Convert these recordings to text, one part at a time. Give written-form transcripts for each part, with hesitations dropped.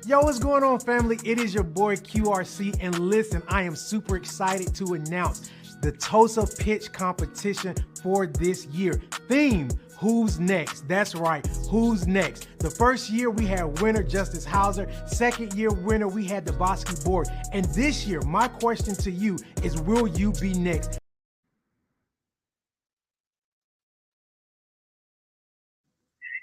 Yo, what's going on, family? It is your boy QRC, and listen, I am super excited to announce the Tulsa Pitch Competition for this year. Theme: Who's next? That's right, who's next? The first year we had winner Justice Hauser. Second year winner we had the Bosky Board. And this year, my question to you is, will you be next?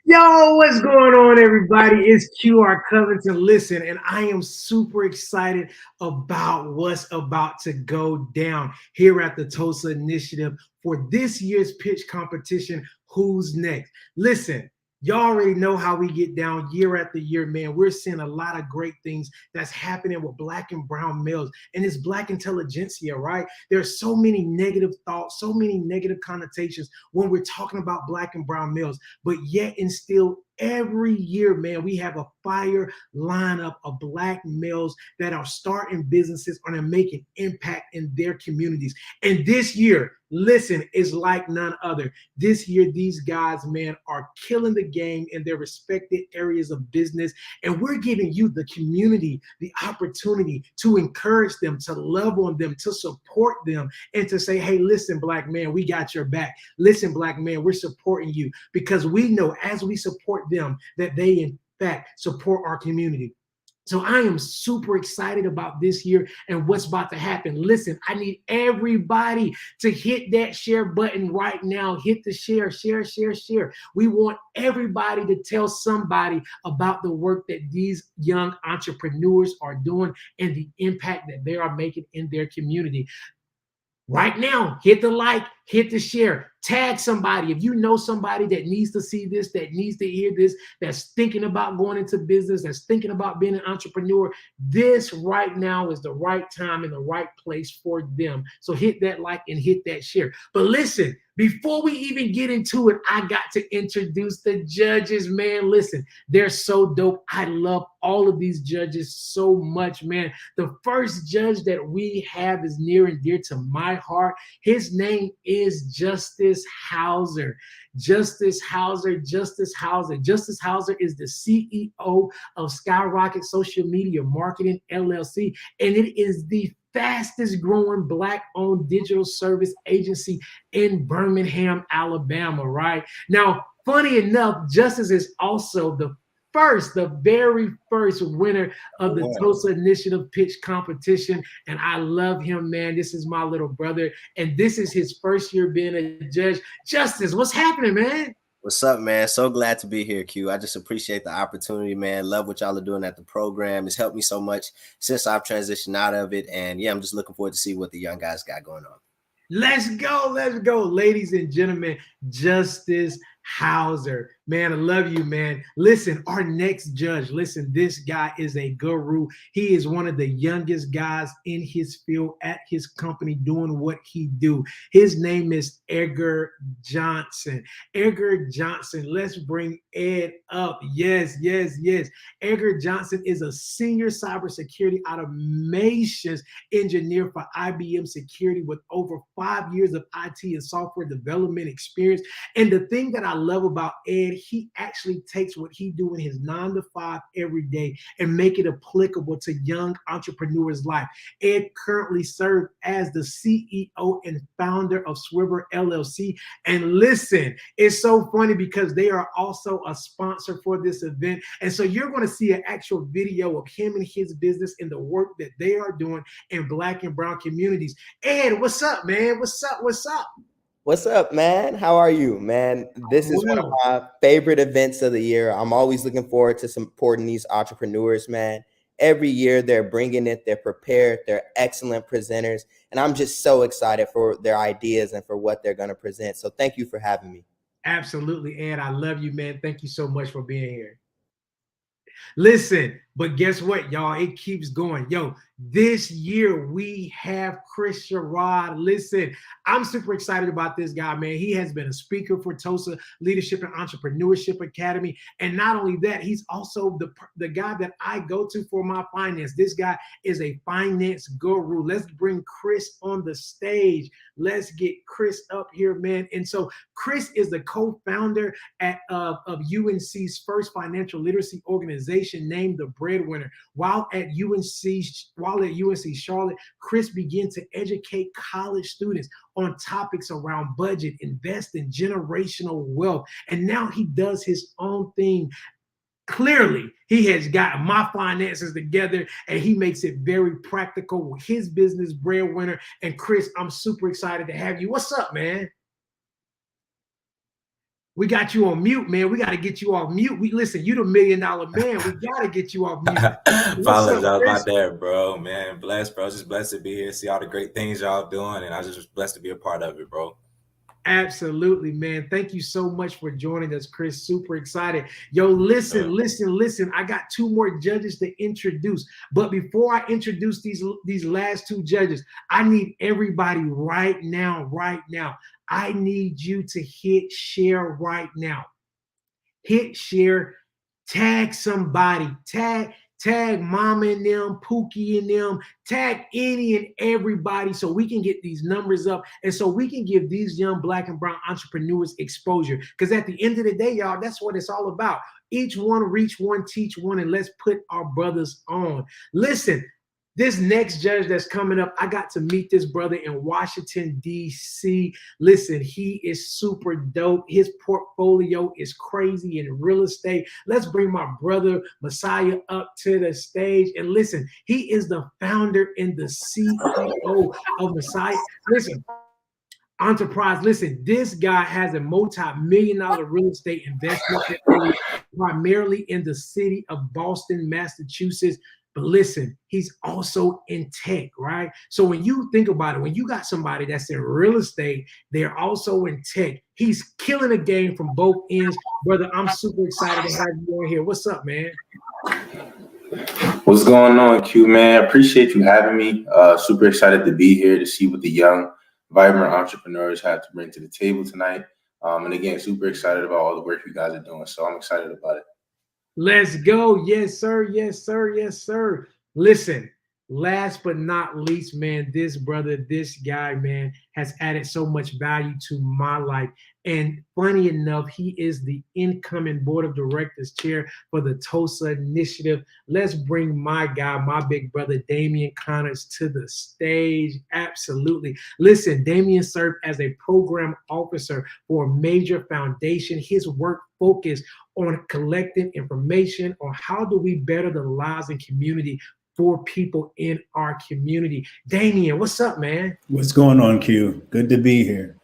Yo, what's going on, everybody? It's QR Covington. Listen, and I am super excited about what's about to go down here at the Tulsa Initiative for this year's pitch competition. Who's next? Listen, y'all already know how we get down year after year, man. We're seeing a lot of great things that's happening with Black and brown males and it's Black intelligentsia, right? There's so many negative thoughts, so many negative connotations when we're talking about Black and brown males, but yet and still every year, man, we have a fire lineup of Black males that are starting businesses and are making impact in their communities. And this year, listen, is like none other. This year, these guys, man, are killing the game in their respected areas of business. And we're giving you, the community, the opportunity to encourage them, to love on them, to support them, and to say, hey, listen, Black man, we got your back. Listen, Black man, we're supporting you, because we know as we support them that they, in fact, support our community. So I am super excited about this year and what's about to happen. Listen, I need everybody to hit that share button right now. Hit the share. We want everybody to tell somebody about the work that these young entrepreneurs are doing and the impact that they are making in their community. Right now, hit the like, hit the share, tag somebody. If you know somebody that needs to see this, that needs to hear this, that's thinking about going into business, that's thinking about being an entrepreneur, this right now is the right time and the right place for them. So hit that like and hit that share. But listen, before we even get into it, I got to introduce the judges, man. Listen, they're so dope. I love all of these judges so much, man. The first judge that we have is near and dear to my heart. His name is Justice Hauser. Justice Hauser is the CEO of Skyrocket Social Media Marketing LLC, and it is the fastest growing Black-owned digital service agency in Birmingham, Alabama, right? Now, funny enough, Justice is also the very first winner of the Tulsa Initiative Pitch Competition. And I love him, man. This is my little brother. And this is his first year being a judge. Justice, what's happening, man? What's up, man? So glad to be here, Q. I just appreciate the opportunity, man. Love what y'all are doing at the program. It's helped me so much since I've transitioned out of it. And yeah, I'm just looking forward to see what the young guys got going on. Let's go. Ladies and gentlemen, Justice Hauser. Man, I love you, man. Listen, our next judge, listen, this guy is a guru. He is one of the youngest guys in his field at his company doing what he do. His name is Edgar Johnson. Edgar Johnson, let's bring Ed up. Yes. Edgar Johnson is a senior cybersecurity automations engineer for IBM Security with over 5 years of IT and software development experience. And the thing that I love about Ed, he actually takes what he do in his 9 to 5 every day and make it applicable to young entrepreneurs' life. Ed currently serves as the CEO and founder of Swiver LLC. And listen, it's so funny because they are also a sponsor for this event. And so you're going to see an actual video of him and his business and the work that they are doing in Black and brown communities. Ed, what's up, man? What's up? What's up, man? How are you, man? This is one of my favorite events of the year. I'm always looking forward to supporting these entrepreneurs, man. Every year they're bringing it, they're prepared, they're excellent presenters, and I'm just so excited for their ideas and for what they're going to present. So thank you for having me. Absolutely, Ed. I love you, man. Thank you so much for being here. Listen, but guess what, y'all? It keeps going. Yo, this year we have Chris Sherrod. Listen, I'm super excited about this guy, man. He has been a speaker for Tulsa Leadership and Entrepreneurship Academy. And not only that, he's also the guy that I go to for my finance. This guy is a finance guru. Let's bring Chris on the stage. Let's get Chris up here, man. And so Chris is the co-founder of UNC's first financial literacy organization named the breadwinner. While at UNC Charlotte, Chris began to educate college students on topics around budget, investing, generational wealth. And now he does his own thing. Clearly, he has got my finances together and he makes it very practical with his business, breadwinner. And Chris, I'm super excited to have you. What's up, man? We got you on mute, man. We got to get you off mute. Listen, you the $1 million man. We got to get you off mute. Apologize about that, bro. Man, blessed, bro. Just blessed to be here, see all the great things y'all doing, and I just blessed to be a part of it, bro. Absolutely, man. Thank you so much for joining us, Chris. Super excited. Yo, listen. I got 2 more judges to introduce. But before I introduce these last 2 judges, I need everybody right now. I need you to hit share right now. Hit share, tag somebody, tag Mama and them, Pookie and them, tag any and everybody so we can get these numbers up and so we can give these young Black and brown entrepreneurs exposure. Because at the end of the day, y'all, that's what it's all about. Each one reach one, teach one, and let's put our brothers on. Listen, this next judge that's coming up, I got to meet this brother in Washington, D.C. Listen, he is super dope. His portfolio is crazy in real estate. Let's bring my brother Messiah up to the stage. And listen, he is the founder and the CEO of Messiah. Listen, Enterprise. Listen, this guy has a multi-million-dollar real estate investment primarily in the city of Boston, Massachusetts. But listen, he's also in tech, right? So when you think about it, when you got somebody that's in real estate, they're also in tech. He's killing the game from both ends. Brother, I'm super excited to have you on here. What's up, man? What's going on, Q, man? Appreciate you having me. Super excited to be here to see what the young, vibrant entrepreneurs have to bring to the table tonight. And again, super excited about all the work you guys are doing. So I'm excited about it. Let's go. Yes, sir. Yes, sir. Yes, sir. Listen, last but not least, man, this guy, man, has added so much value to my life. And funny enough, he is the incoming board of directors chair for the Tulsa Initiative. Let's bring my guy, my big brother, Damian Connors, to the stage. Absolutely. Listen, Damian served as a program officer for a major foundation. His work focused on collecting information on how do we better the lives and community for people in our community. Damian, what's up, man? What's going on, Q? Good to be here.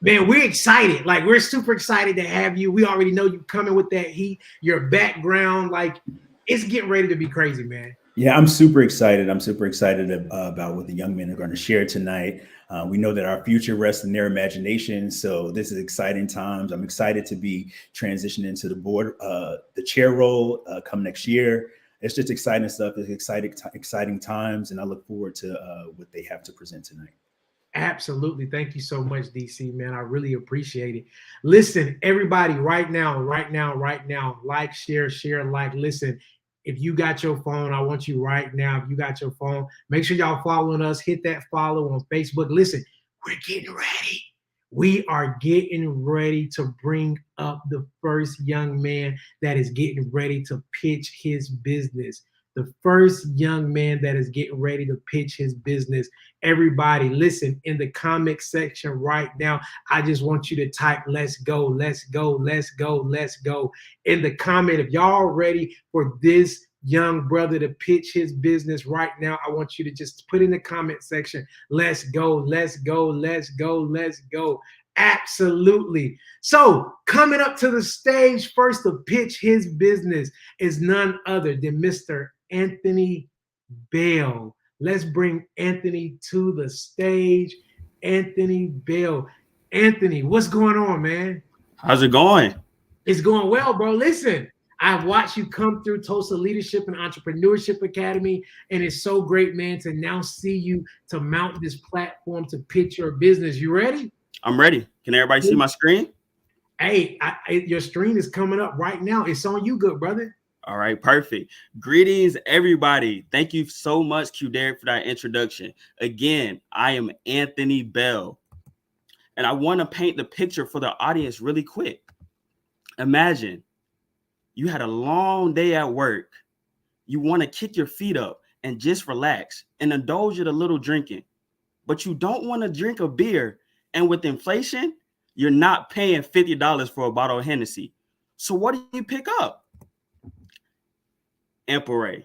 Man, we're excited. Like, we're super excited to have you. We already know you coming with that heat, your background. Like, it's getting ready to be crazy, man. Yeah, I'm super excited. I'm super excited about what the young men are going to share tonight. We know that our future rests in their imagination. So this is exciting times. I'm excited to be transitioning into the board, the chair role come next year. It's just exciting stuff. It's exciting times. And I look forward to what they have to present tonight. Absolutely. Thank you so much, DC, man. I really appreciate it. Listen, everybody, right now, like, share, like, listen. If you got your phone, I want you right now. If you got your phone, make sure y'all following us. Hit that follow on Facebook. Listen, we're getting ready. We are getting ready to bring up the first young man that is getting ready to pitch his business. The first young man that is getting ready to pitch his business. Everybody, listen, in the comment section right now, I just want you to type, let's go, let's go, let's go, let's go. In the comment, if y'all ready for this young brother to pitch his business right now, I want you to just put in the comment section, let's go, let's go, let's go, let's go. Absolutely. So coming up to the stage first to pitch his business is none other than Mr. Anthony Bell. Let's bring Anthony to the stage. Anthony Bell. Anthony, what's going on, man? How's it going? It's going well, bro. Listen, I've watched you come through Tulsa Leadership and Entrepreneurship Academy, and it's so great, man, to now see you to mount this platform to pitch your business. You ready? I'm ready. Can everybody see my screen? Hey, your screen is coming up right now. It's on you, good brother. All right, perfect. Greetings, everybody. Thank you so much, Qu'Derrick, for that introduction. Again, I am Anthony Bell, and I want to paint the picture for the audience really quick. Imagine you had a long day at work. You want to kick your feet up and just relax and indulge in a little drinking. But you don't want to drink a beer. And with inflation, you're not paying $50 for a bottle of Hennessy. So what do you pick up? Emperor.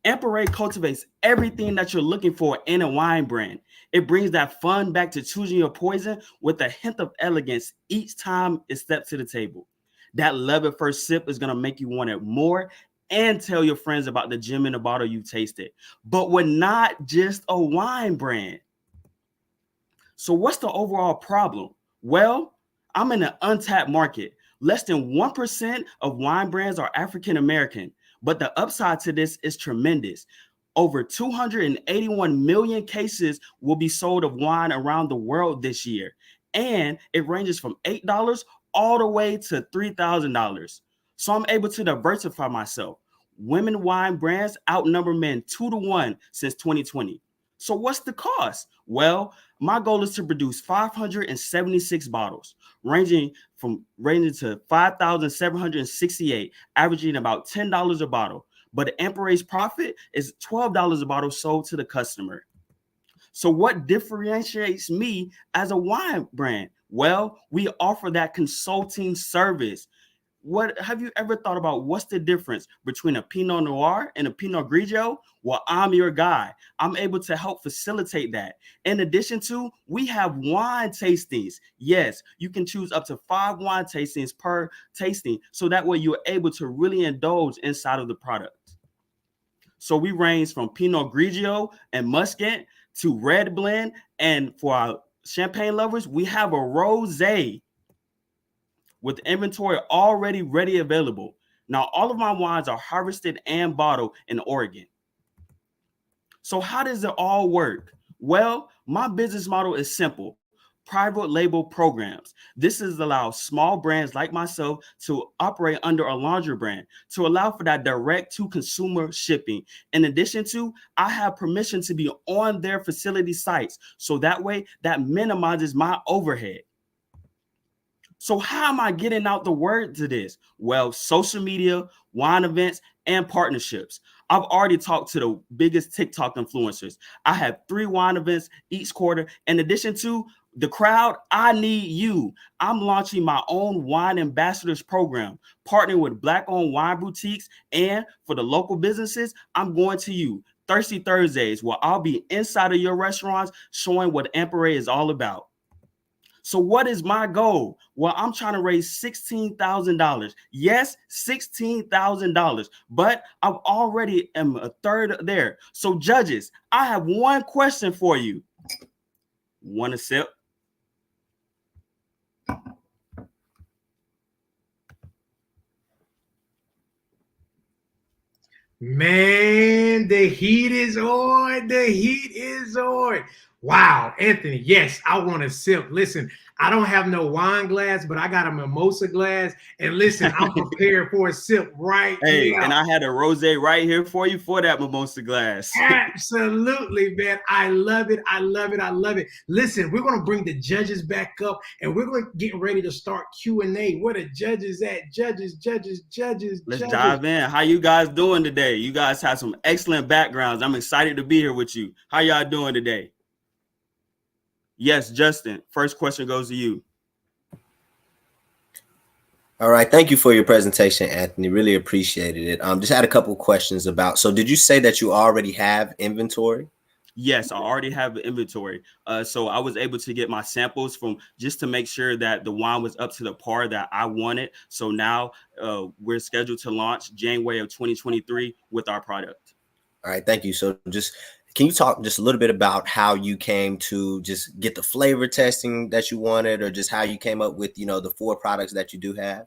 Emperor cultivates everything that you're looking for in a wine brand. It brings that fun back to choosing your poison with a hint of elegance each time it steps to the table. That love at first sip is going to make you want it more and tell your friends about the gem in the bottle you tasted. But we're not just a wine brand. So what's the overall problem? Well, I'm in an untapped market. Less than 1% of wine brands are African American, but the upside to this is tremendous. Over 281 million cases will be sold of wine around the world this year, and it ranges from $8 all the way to $3,000. So I'm able to diversify myself. Women wine brands outnumber men 2-1 since 2020. So what's the cost? Well, my goal is to produce 576 bottles, ranging to 5,768, averaging about $10 a bottle. But the Emperor's profit is $12 a bottle sold to the customer. So what differentiates me as a wine brand? Well, we offer that consulting service. What have you ever thought about what's the difference between a Pinot Noir and a Pinot Grigio? Well, I'm your guy. I'm able to help facilitate that. In addition to, we have wine tastings. Yes, you can choose up to 5 wine tastings per tasting. So that way you're able to really indulge inside of the product. So we range from Pinot Grigio and Muscat to red blend. And for our champagne lovers, we have a rosé with inventory already ready available. Now, all of my wines are harvested and bottled in Oregon. So how does it all work? Well, my business model is simple. Private label programs. This is allow small brands like myself to operate under a laundry brand to allow for that direct to consumer shipping. In addition to, I have permission to be on their facility sites. So that way that minimizes my overhead. So how am I getting out the word to this? Well, social media, wine events, and partnerships. I've already talked to the biggest TikTok influencers. I have 3 wine events each quarter. In addition to the crowd, I need you. I'm launching my own wine ambassadors program, partnering with Black-owned wine boutiques. And for the local businesses, I'm going to you. Thirsty Thursdays, where I'll be inside of your restaurants showing what Emperor is all about. So what is my goal? Well, I'm trying to raise $16,000. Yes, $16,000, but I've already am a third there. So judges, I have one question for you. Want a sip? Man, the heat is on. The heat is on. Wow, Anthony, yes, I want to sip. Listen, I don't have no wine glass, but I got a mimosa glass. And listen, I'm prepared for a sip right now. And I had a rosé right here for you for that mimosa glass. Absolutely, man. I love it. I love it. I love it. Listen, we're going to bring the judges back up, and we're going to get ready to start Q&A. Where the judges at? Judges. Let's dive in. How you guys doing today? You guys have some excellent backgrounds. I'm excited to be here with you. How y'all doing today? Yes, Justin, first question goes to you. All right. Thank you for your presentation, Anthony. Really appreciated it. Just had a couple of questions about, so did you say that you already have inventory? Yes, I already have the inventory. So I was able to get my samples from just to make sure that the wine was up to the par that I wanted. So now we're scheduled to launch January of 2023 with our product. All right. Thank you. So just, can you talk just a little bit about how you came to just get the flavor testing that you wanted, or just how you came up with, the 4 products that you do have?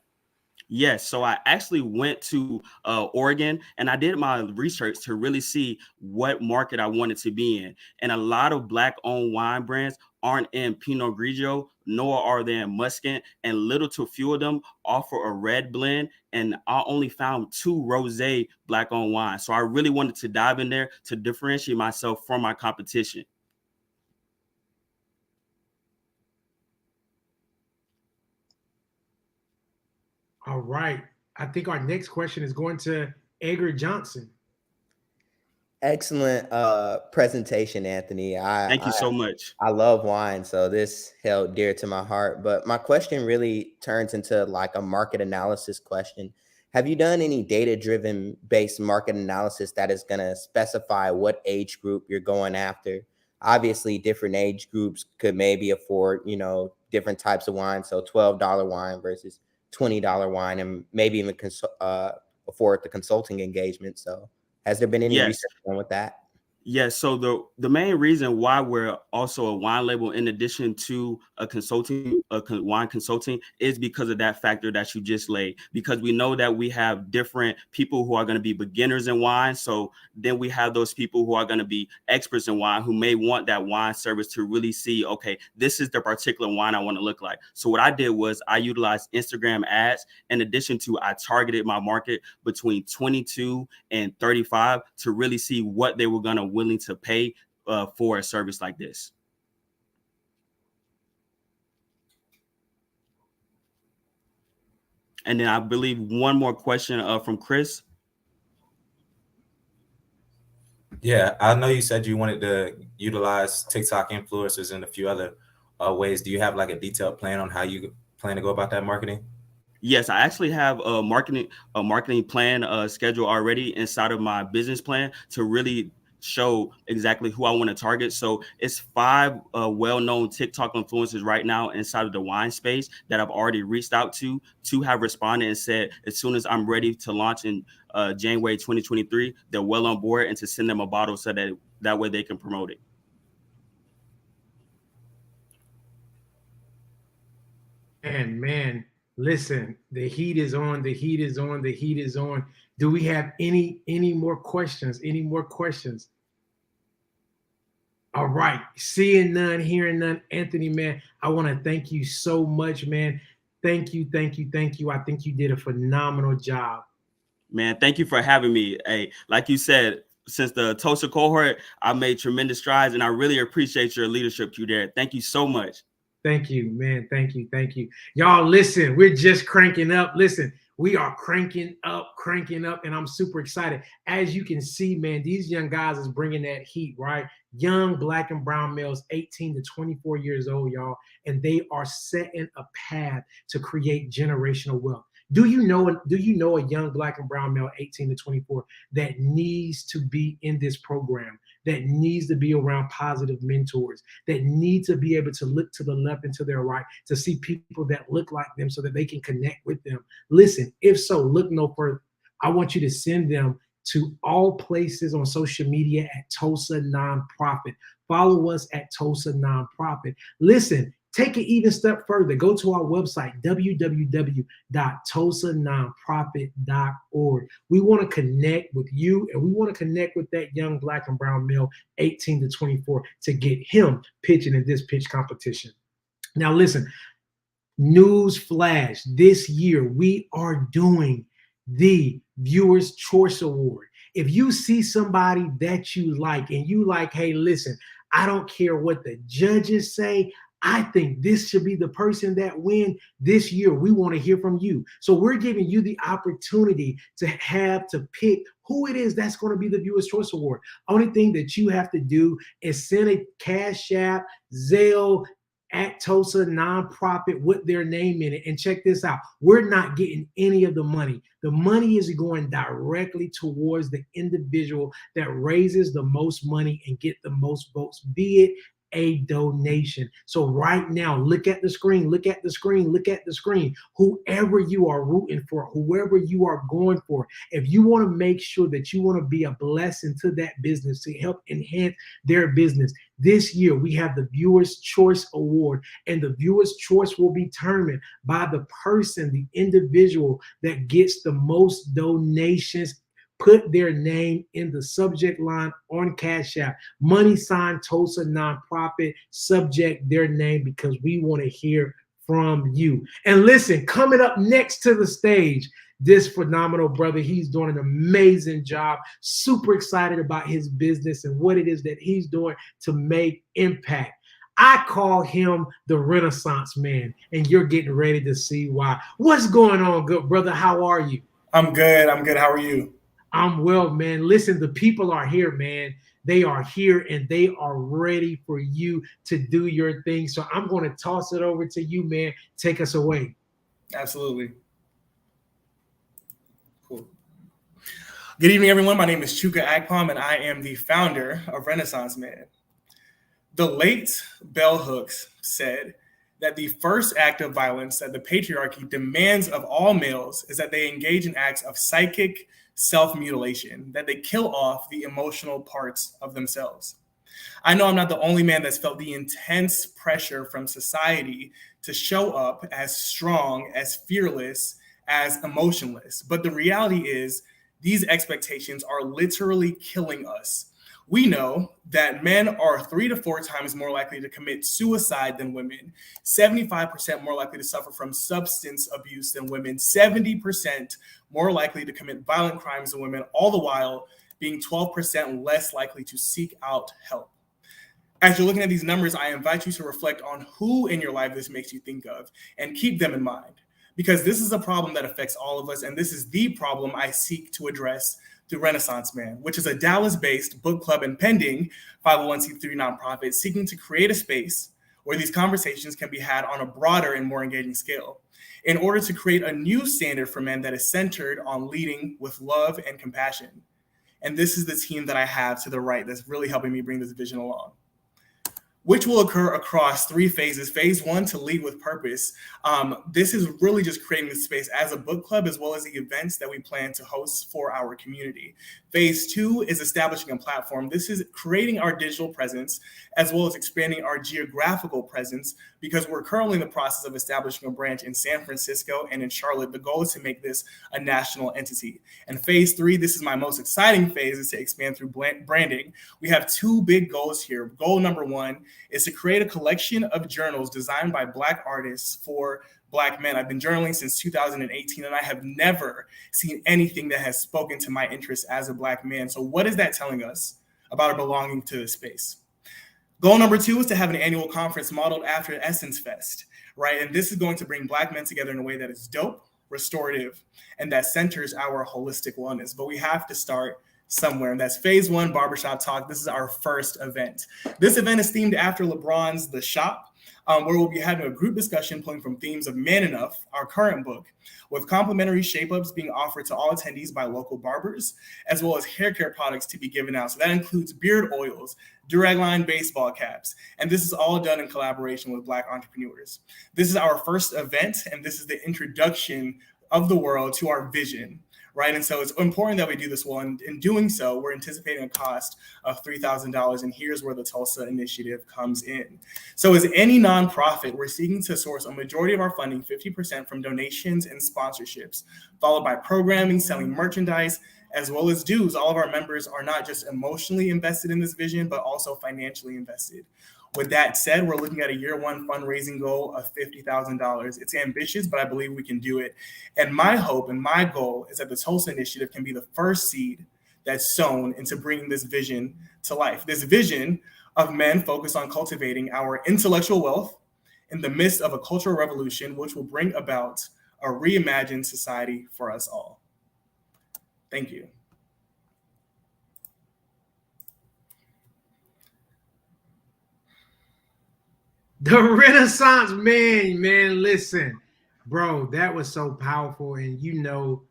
Yes. So I actually went to Oregon and I did my research to really see what market I wanted to be in. And a lot of Black-owned wine brands aren't in Pinot Grigio, nor are they in Muscat, and little to few of them offer a red blend. And I only found 2 rosé Black-owned wines. So I really wanted to dive in there to differentiate myself from my competition. All right. I think our next question is going to Edgar Johnson. Excellent presentation, Anthony. Thank you so much. I love wine, so this held dear to my heart. But my question really turns into like a market analysis question. Have you done any data-driven based market analysis that is going to specify what age group you're going after? Obviously, different age groups could maybe afford, different types of wine. So $12 wine versus $20 wine, and maybe even afford the consulting engagement. So has there been any research done with that? Yes. So the main reason why we're also a wine label, in addition to wine consulting, is because of that factor that you just laid. Because we know that we have different people who are going to be beginners in wine. So then we have those people who are going to be experts in wine, who may want that wine service to really see, okay, this is the particular wine I want to look like. So what I did was I utilized Instagram ads. In addition to, I targeted my market between 22 and 35 to really see what they were going to willing to pay for a service like this. And then I believe one more question from Chris. Yeah, I know you said you wanted to utilize TikTok influencers and a few other ways. Do you have like a detailed plan on how you plan to go about that marketing? Yes, I actually have a marketing plan schedule already inside of my business plan to really show exactly who I want to target. So it's 5 well-known TikTok influencers right now inside of the wine space that I've already reached out to. 2 have responded and said, as soon as I'm ready to launch in January 2023, they're well on board, and to send them a bottle so that way they can promote it. And man, listen, the heat is on, the heat is on, the heat is on. Do we have any more questions? Any more questions? All right. Seeing none, hearing none. Anthony, man, I want to thank you so much, man. Thank you, thank you, thank you. I think you did a phenomenal job. Man, thank you for having me. Hey, like you said, since the Tulsa cohort, I made tremendous strides, and I really appreciate your leadership, Qu'Derrick. Thank you so much. Thank you, man. Thank you. Thank you. Y'all, listen, we're just cranking up. Listen, we are cranking up, and I'm super excited. As you can see, man, these young guys is bringing that heat, right? Young Black and brown males, 18 to 24 years old, y'all, and they are setting a path to create generational wealth. Do you know a young Black and brown male, 18 to 24, that needs to be in this program, that needs to be around positive mentors, that need to be able to look to the left and to their right to see people that look like them so that they can connect with them? Listen, if so, look no further. I want you to send them to all places on social media at Tulsa Nonprofit. Follow us at Tulsa Nonprofit. Listen, take it even step further. Go to our website, www.tulsanonprofit.org. We want to connect with you, and we want to connect with that young Black and brown male, 18 to 24, to get him pitching in this pitch competition. Now, listen, news flash, this year we are doing the Viewer's Choice Award. If you see somebody that you like and you like, hey, listen, I don't care what the judges say, I think this should be the person that win this year. We want to hear from you. So we're giving you the opportunity to pick who it is that's going to be the Viewer's Choice Award. Only thing that you have to do is send a Cash App, Zelle, at Tulsa Nonprofit with their name in it. And check this out. We're not getting any of the money. The money is going directly towards the individual that raises the most money and get the most votes, be it a donation. So right now, look at the screen, look at the screen, look at the screen. Whoever you are rooting for, whoever you are going for, if you want to make sure that you want to be a blessing to that business, to help enhance their business, this year we have the Viewer's Choice Award, and the Viewer's Choice will be determined by the person, the individual that gets the most donations. Put their name in the subject line on Cash App. Money sign Tulsa Nonprofit, subject their name, because we want to hear from you. And listen, coming up next to the stage, this phenomenal brother, he's doing an amazing job. Super excited about his business and what it is that he's doing to make impact. I call him the Renaissance Man, and you're getting ready to see why. What's going on, good brother? How are you? I'm good. How are you? I'm well, man. Listen, the people are here, man. They are here and they are ready for you to do your thing. So I'm going to toss it over to you, man. Take us away. Absolutely. Cool. Good evening, everyone. My name is Chuka Akpom, and I am the founder of Renaissance Man. The late Bell Hooks said that the first act of violence that the patriarchy demands of all males is that they engage in acts of psychic self-mutilation, that they kill off the emotional parts of themselves. I know I'm not the only man that's felt the intense pressure from society to show up as strong, as fearless, as emotionless. But the reality is, these expectations are literally killing us. We know that men are 3 to 4 times more likely to commit suicide than women, 75% more likely to suffer from substance abuse than women, 70% more likely to commit violent crimes than women, all the while being 12% less likely to seek out help. As you're looking at these numbers, I invite you to reflect on who in your life this makes you think of and keep them in mind, because this is a problem that affects all of us, and this is the problem I seek to address through Renaissance Man, which is a Dallas-based book club and pending 501c3 nonprofit seeking to create a space where these conversations can be had on a broader and more engaging scale in order to create a new standard for men that is centered on leading with love and compassion. And this is the team that I have to the right that's really helping me bring this vision along, which will occur across 3 phases. Phase 1, to lead with purpose. This is really just creating this space as a book club, as well as the events that we plan to host for our community. Phase 2 is establishing a platform. This is creating our digital presence, as well as expanding our geographical presence, because we're currently in the process of establishing a branch in San Francisco and in Charlotte. The goal is to make this a national entity. And phase 3, this is my most exciting phase, is to expand through branding. We have 2 big goals here. Goal number 1 is to create a collection of journals designed by Black artists for Black men. I've been journaling since 2018, and I have never seen anything that has spoken to my interests as a Black man. So what is that telling us about our belonging to this space? Goal number 2 is to have an annual conference modeled after Essence Fest, right? And this is going to bring Black men together in a way that is dope, restorative, and that centers our holistic wellness. But we have to start somewhere, and that's phase 1, Barbershop Talk. This is our first event. This event is themed after LeBron's The Shop, where we'll be having a group discussion pulling from themes of Man Enough, our current book, with complimentary shape-ups being offered to all attendees by local barbers, as well as hair care products to be given out. So that includes beard oils, Duragline baseball caps, and this is all done in collaboration with Black entrepreneurs. This is our first event, and this is the introduction of the world to our vision, right? And so it's important that we do this well. And in doing so, we're anticipating a cost of $3,000. And here's where the Tulsa Initiative comes in. So as any nonprofit, we're seeking to source a majority of our funding, 50%, from donations and sponsorships, followed by programming, selling merchandise, as well as dues. All of our members are not just emotionally invested in this vision, but also financially invested. With that said, we're looking at a year 1 fundraising goal of $50,000. It's ambitious, but I believe we can do it. And my hope and my goal is that the Tulsa Initiative can be the first seed that's sown into bringing this vision to life. This vision of men focused on cultivating our intellectual wealth in the midst of a cultural revolution, which will bring about a reimagined society for us all. Thank you. The Renaissance man, listen, bro, that was so powerful. And you know,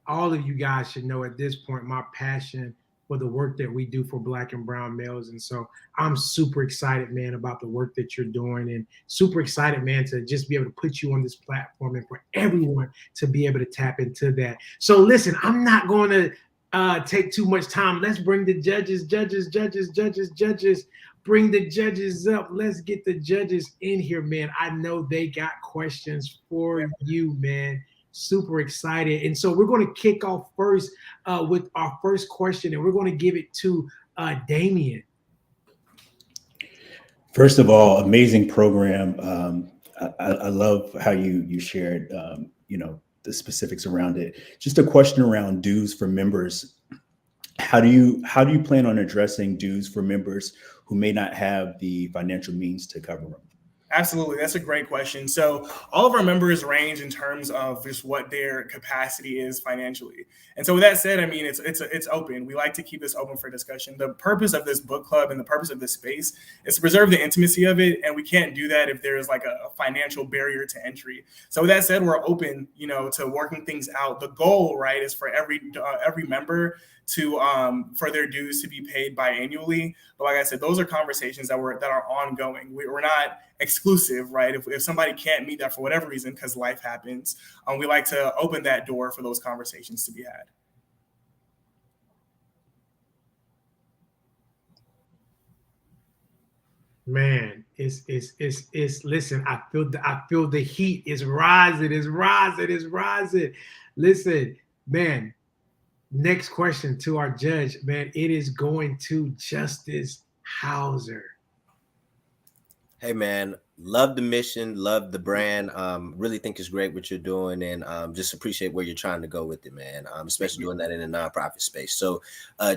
all of you guys should know at this point my passion for the work that we do for Black and brown males. And so I'm super excited, man, about the work that you're doing, and super excited, man, to just be able to put you on this platform and for everyone to be able to tap into that. So listen, I'm not going to take too much time. Let's bring the judges. Bring the judges up. Let's get the judges in here, man. I know they got questions for you, man. Super excited. And so we're going to kick off first with our first question, and we're going to give it to Damien. First of all, amazing program. I love how you shared, the specifics around it. Just a question around dues for members. How do you plan on addressing dues for members who may not have the financial means to cover them? Absolutely. That's a great question. So all of our members range in terms of just what their capacity is financially. And so with that said, I mean, it's open. We like to keep this open for discussion. The purpose of this book club and the purpose of this space is to preserve the intimacy of it. And we can't do that if there's like a financial barrier to entry. So with that said, we're open, to working things out. The goal, right, is for every member to for their dues to be paid biannually. But like I said, those are conversations that are ongoing. We're not exclusive, right? If somebody can't meet that for whatever reason, because life happens, we like to open that door for those conversations to be had. Man, it's listen, I feel the heat is rising. Listen, man, next question to our judge, man, it is going to Justice Hauser. Hey man, love the mission, love the brand. Really think it's great what you're doing, and just appreciate where you're trying to go with it, man. Especially doing that in a nonprofit space. So,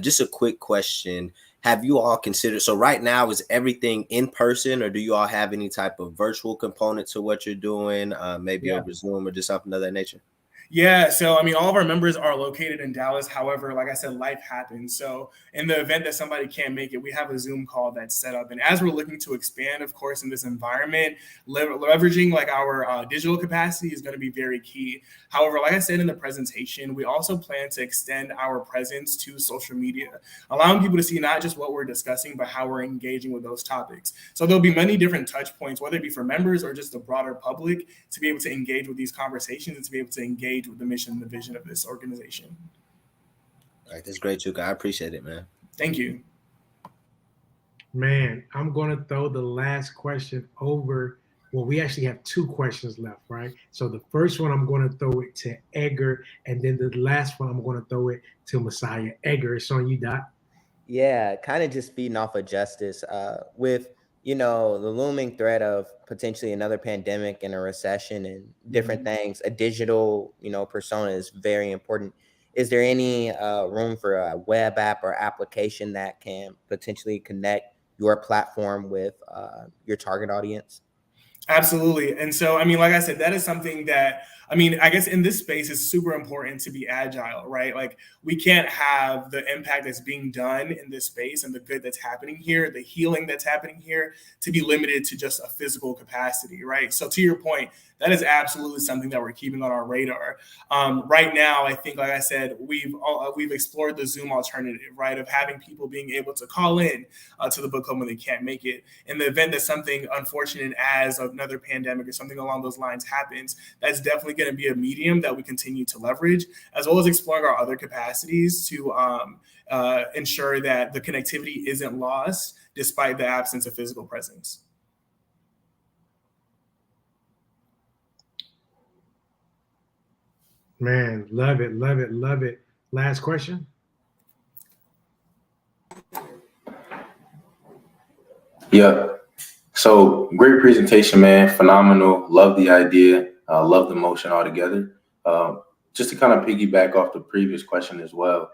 just a quick question: have you all considered? So right now, is everything in person, or do you all have any type of virtual component to what you're doing? Maybe over Zoom or just something of that nature. Yeah, so I mean, all of our members are located in Dallas. However, like I said, life happens. So in the event that somebody can't make it, we have a Zoom call that's set up. And as we're looking to expand, of course, in this environment, leveraging like our digital capacity is going to be very key. However, like I said in the presentation, we also plan to extend our presence to social media, allowing people to see not just what we're discussing, but how we're engaging with those topics. So there'll be many different touch points, whether it be for members or just the broader public, to be able to engage with these conversations and to be able to engage with the mission and the vision of this organization. All right, that's great, Chuka. I appreciate it, man. Thank you. Man, I'm going to throw the last question over. Well, we actually have two questions left, right? So the first one, I'm going to throw it to Edgar, and then the last one, I'm going to throw it to Messiah. Edgar, it's on you, Doc. Yeah, kind of just feeding off of Justice with the looming threat of potentially another pandemic and a recession and different things. A digital, persona is very important. Is there any room for a web app or application that can potentially connect your platform with your target audience? Absolutely. And so, I mean, like I said, that is something that, I mean, I guess in this space it's super important to be agile, right? Like we can't have the impact that's being done in this space and the good that's happening here, the healing that's happening here, to be limited to just a physical capacity, right? So to your point, that is absolutely something that we're keeping on our radar. Right now, I think, like I said, we've explored the Zoom alternative, right, of having people being able to call in to the book club when they can't make it. In the event that something unfortunate as another pandemic or something along those lines happens, that's definitely going to be a medium that we continue to leverage, as well as exploring our other capacities to ensure that the connectivity isn't lost despite the absence of physical presence. Man, love it, love it, love it. Last question. Yeah. So great presentation, man. Phenomenal. Love the idea. Love the motion altogether. Just to kind of piggyback off the previous question as well.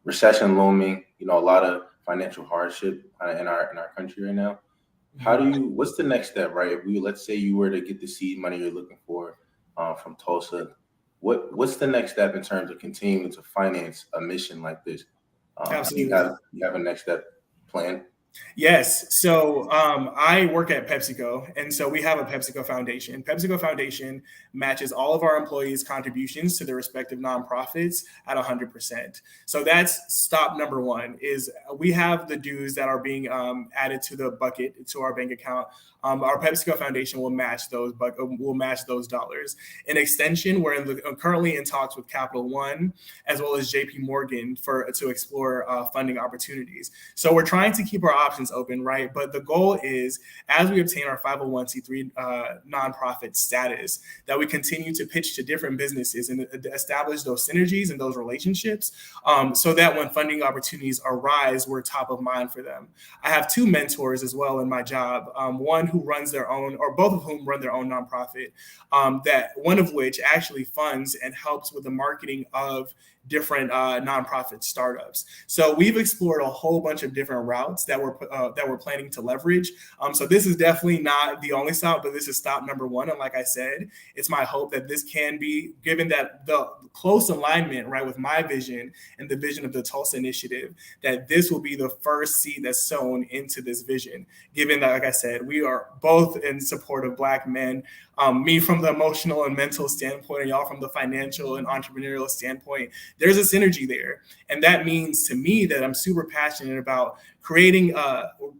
Recession looming, a lot of financial hardship in our country right now. What's the next step, right? Let's say you were to get the seed money you're looking for from Tulsa. What's the next step in terms of continuing to finance a mission like this? Absolutely. You have a next step plan? Yes. So I work at PepsiCo, and so we have a PepsiCo Foundation. PepsiCo Foundation matches all of our employees' contributions to their respective nonprofits at 100%. So that's stop number one, is we have the dues that are being added to the bucket, to our bank account. Our PepsiCo Foundation will match those dollars. In extension, we're currently in talks with Capital One as well as JP Morgan to explore funding opportunities. So we're trying to keep our options open, right? But the goal is, as we obtain our 501c3 nonprofit status, that we continue to pitch to different businesses and establish those synergies and those relationships, so that when funding opportunities arise, we're top of mind for them. I have two mentors as well in my job. One who runs their own, or both of whom run their own nonprofit, that one of which actually funds and helps with the marketing of different nonprofit startups. So we've explored a whole bunch of different routes that we're planning to leverage. So this is definitely not the only stop, but this is stop number one. And like I said, it's my hope that this can be, given that the close alignment, right, with my vision and the vision of the Tulsa Initiative, that this will be the first seed that's sown into this vision. Given that, like I said, we are both in support of Black men, me from the emotional and mental standpoint, and y'all from the financial and entrepreneurial standpoint. There's a synergy there. And that means to me that I'm super passionate about creating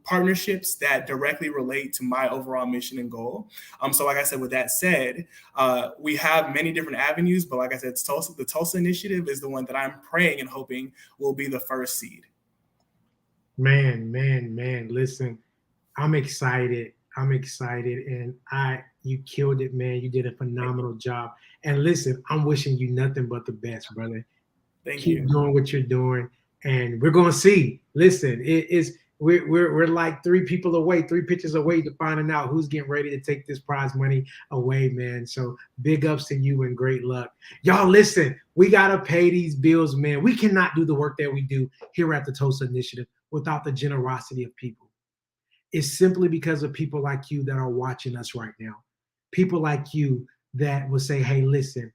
partnerships that directly relate to my overall mission and goal. So like I said, with that said, we have many different avenues, but like I said, the Tulsa Initiative is the one that I'm praying and hoping will be the first seed. Man, listen, I'm excited. And you killed it, man. You did a phenomenal job. And listen, I'm wishing you nothing but the best, brother. Thank you. Keep doing what you're doing, and we're gonna see. Listen, we're like 3 pitches away to finding out who's getting ready to take this prize money away, man. So big ups to you and great luck. Y'all listen, we gotta pay these bills, man. We cannot do the work that we do here at the Tulsa Initiative without the generosity of people. It's simply because of people like you that are watching us right now. People like you that will say, hey, listen,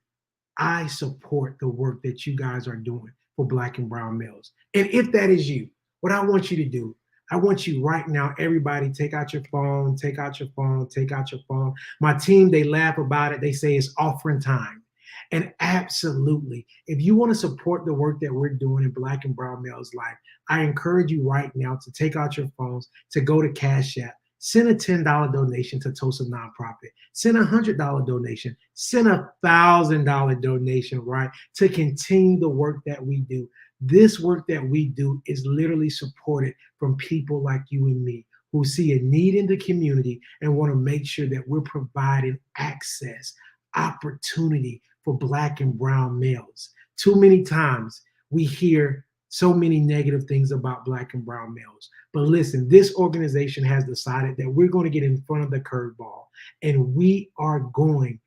I support the work that you guys are doing for Black and brown males. And if that is you, what I want you to do, I want you right now, everybody, take out your phone. My team, they laugh about it. They say it's offering time. And absolutely, if you want to support the work that we're doing in Black and brown males' life, I encourage you right now to take out your phones, to go to Cash App, send a $10 donation to Tulsa Nonprofit, send a $100 donation, send a $1,000 donation, right, to continue the work that we do. This work that we do is literally supported from people like you and me who see a need in the community and want to make sure that we're providing access, opportunity for Black and brown males. Too many times we hear so many negative things about Black and brown males. But listen, this organization has decided that we're going to get in front of the curveball, and we are going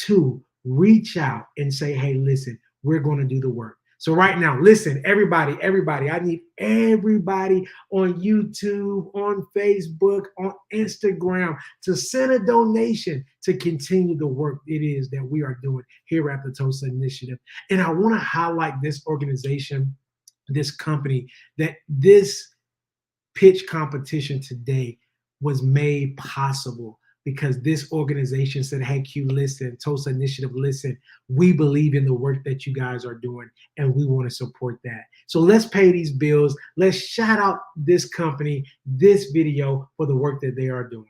to reach out and say, hey, listen, we're going to do the work. So right now, listen, everybody, I need everybody on YouTube, on Facebook, on Instagram to send a donation to continue the work it is that we are doing here at the Tulsa Initiative. And I want to highlight this organization, this company, that this pitch competition today was made possible because this organization said, hey, Q, listen, Tulsa Initiative, listen, we believe in the work that you guys are doing, and we want to support that. So let's pay these bills. Let's shout out this company, this video, for the work that they are doing.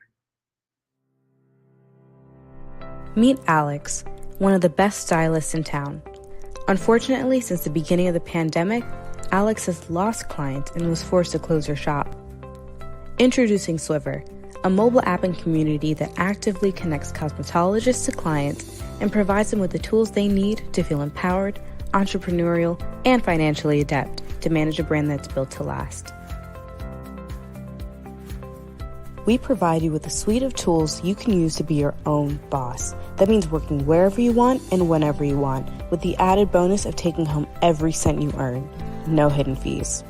Meet Alex, one of the best stylists in town. Unfortunately, since the beginning of the pandemic, Alex has lost clients and was forced to close her shop. Introducing Swiver, a mobile app and community that actively connects cosmetologists to clients and provides them with the tools they need to feel empowered, entrepreneurial, and financially adept to manage a brand that's built to last. We provide you with a suite of tools you can use to be your own boss. That means working wherever you want and whenever you want, with the added bonus of taking home every cent you earn. No hidden fees.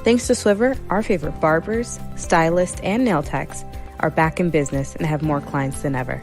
Thanks to Swiver, our favorite barbers, stylists, and nail techs are back in business and have more clients than ever.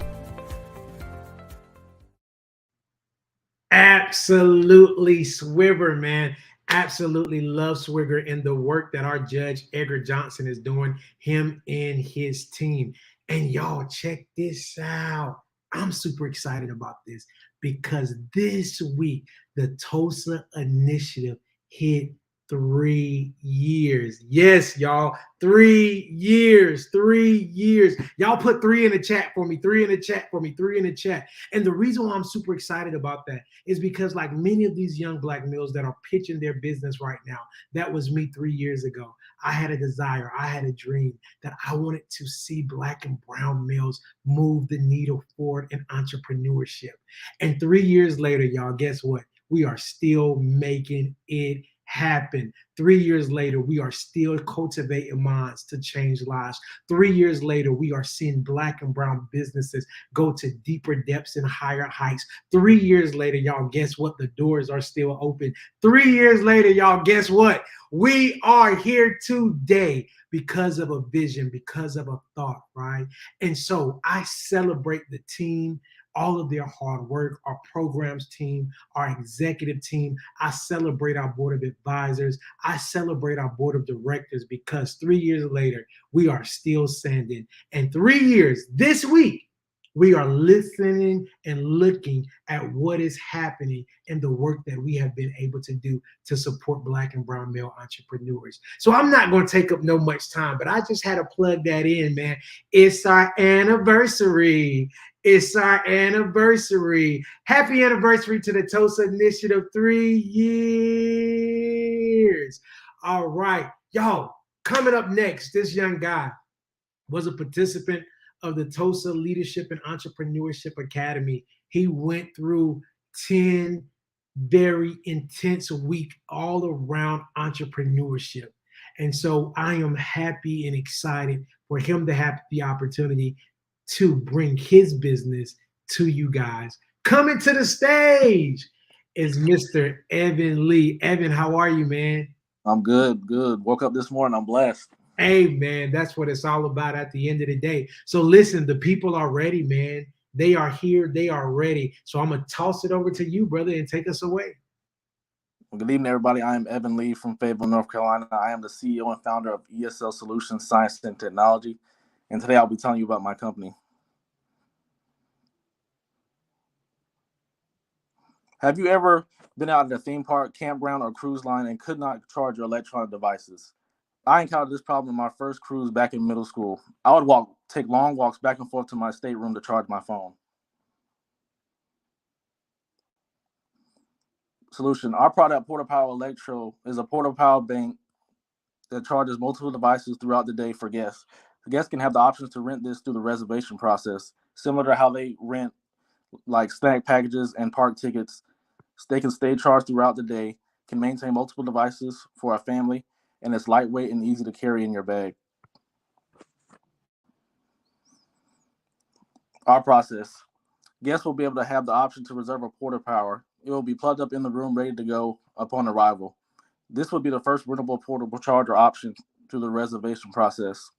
Absolutely, Swiver, man. Absolutely love Swiver and the work that our judge, Edgar Johnson, is doing, him and his team. And y'all, check this out. I'm super excited about this because this week, the Tulsa Initiative hit 3 years. Yes, y'all, 3 years, 3 years. Y'all put 3 in the chat for me, 3 in the chat for me, 3 in the chat. And the reason why I'm super excited about that is because, like many of these young Black males that are pitching their business right now, that was me 3 years ago. I had a desire, I had a dream that I wanted to see Black and brown males move the needle forward in entrepreneurship. And 3 years later, y'all, guess what? We are still making it happened. 3 years later, we are still cultivating minds to change lives. 3 years later, we are seeing Black and brown businesses go to deeper depths and higher heights. 3 years later, y'all, guess what? The doors are still open. 3 years later, y'all, guess what? We are here today because of a vision, because of a thought, right? And so I celebrate the team, all of their hard work, our programs team, our executive team. I celebrate our board of advisors. I celebrate our board of directors because 3 years later, we are still standing. And 3 years this week, we are listening and looking at what is happening and the work that we have been able to do to support Black and brown male entrepreneurs. So I'm not going to take up no much time, but I just had to plug that in, man. It's our anniversary. It's our anniversary. Happy anniversary to the Tulsa Initiative, 3 years. All right, y'all, coming up next, this young guy was a participant of the Tulsa Leadership and Entrepreneurship Academy. He went through 10 very intense weeks all around entrepreneurship. And so I am happy and excited for him to have the opportunity to bring his business to you guys. Coming to the stage is Mr. Evan Lee. Evan, how are you, man? I'm good. Woke up this morning. I'm blessed. Hey, man, that's what it's all about at the end of the day. So listen, the people are ready, man. They are here. They are ready. So I'm going to toss it over to you, brother, and take us away. Well, good evening, everybody. I am Evan Lee from Fayetteville, North Carolina. I am the CEO and founder of ESL Solutions, Science and Technology. And today I'll be telling you about my company. Have you ever been out at a theme park, campground, or cruise line and could not charge your electronic devices? I encountered this problem in my first cruise back in middle school. I would take long walks back and forth to my stateroom to charge my phone. Solution. Our product, Porta Power Electro, is a Porta Power bank that charges multiple devices throughout the day for guests. The guests can have the options to rent this through the reservation process, similar to how they rent like snack packages and park tickets. They can stay charged throughout the day, can maintain multiple devices for a family, and it's lightweight and easy to carry in your bag. Our process. Guests will be able to have the option to reserve a Porta Power. It will be plugged up in the room ready to go upon arrival. This would be the first rentable portable charger option through the reservation process.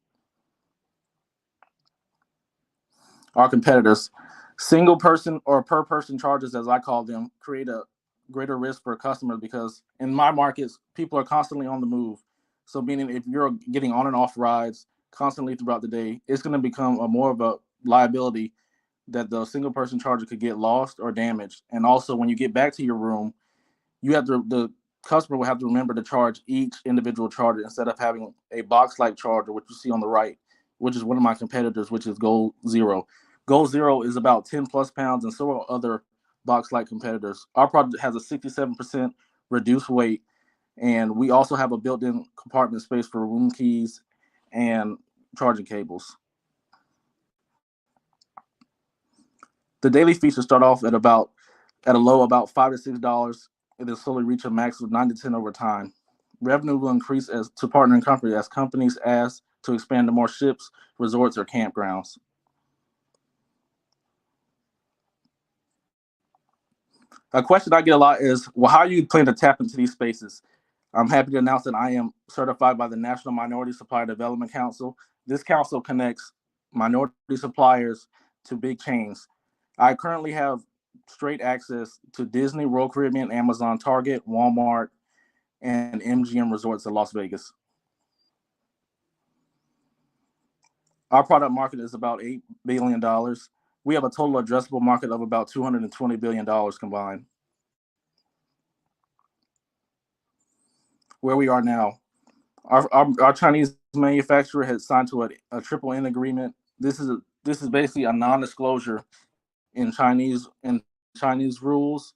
Our competitors. Single person or per person charges, as I call them, create a greater risk for customers because in my markets, people are constantly on the move. So meaning if you're getting on and off rides constantly throughout the day, it's going to become more of a liability that the single person charger could get lost or damaged. And also when you get back to your room, the customer will have to remember to charge each individual charger instead of having a box-like charger, which you see on the right, which is one of my competitors, which is Goal Zero. Goal Zero is about 10 plus pounds, and so are other box-like competitors. Our product has a 67% reduced weight, and we also have a built-in compartment space for room keys and charging cables. The daily features start off at a low about $5 to $6, and then slowly reach a max of 9 to 10 over time. Revenue will increase as to partnering companies as companies ask to expand to more ships, resorts, or campgrounds. A question I get a lot is, well, how do you plan to tap into these spaces? I'm happy to announce that I am certified by the National Minority Supplier Development Council. This council connects minority suppliers to big chains. I currently have straight access to Disney, Royal Caribbean, Amazon, Target, Walmart, and MGM Resorts in Las Vegas. Our product market is about $8 billion. We have a total addressable market of about $220 billion combined. Where we are now, our Chinese manufacturer has signed to a triple N agreement. This is basically a non-disclosure in Chinese rules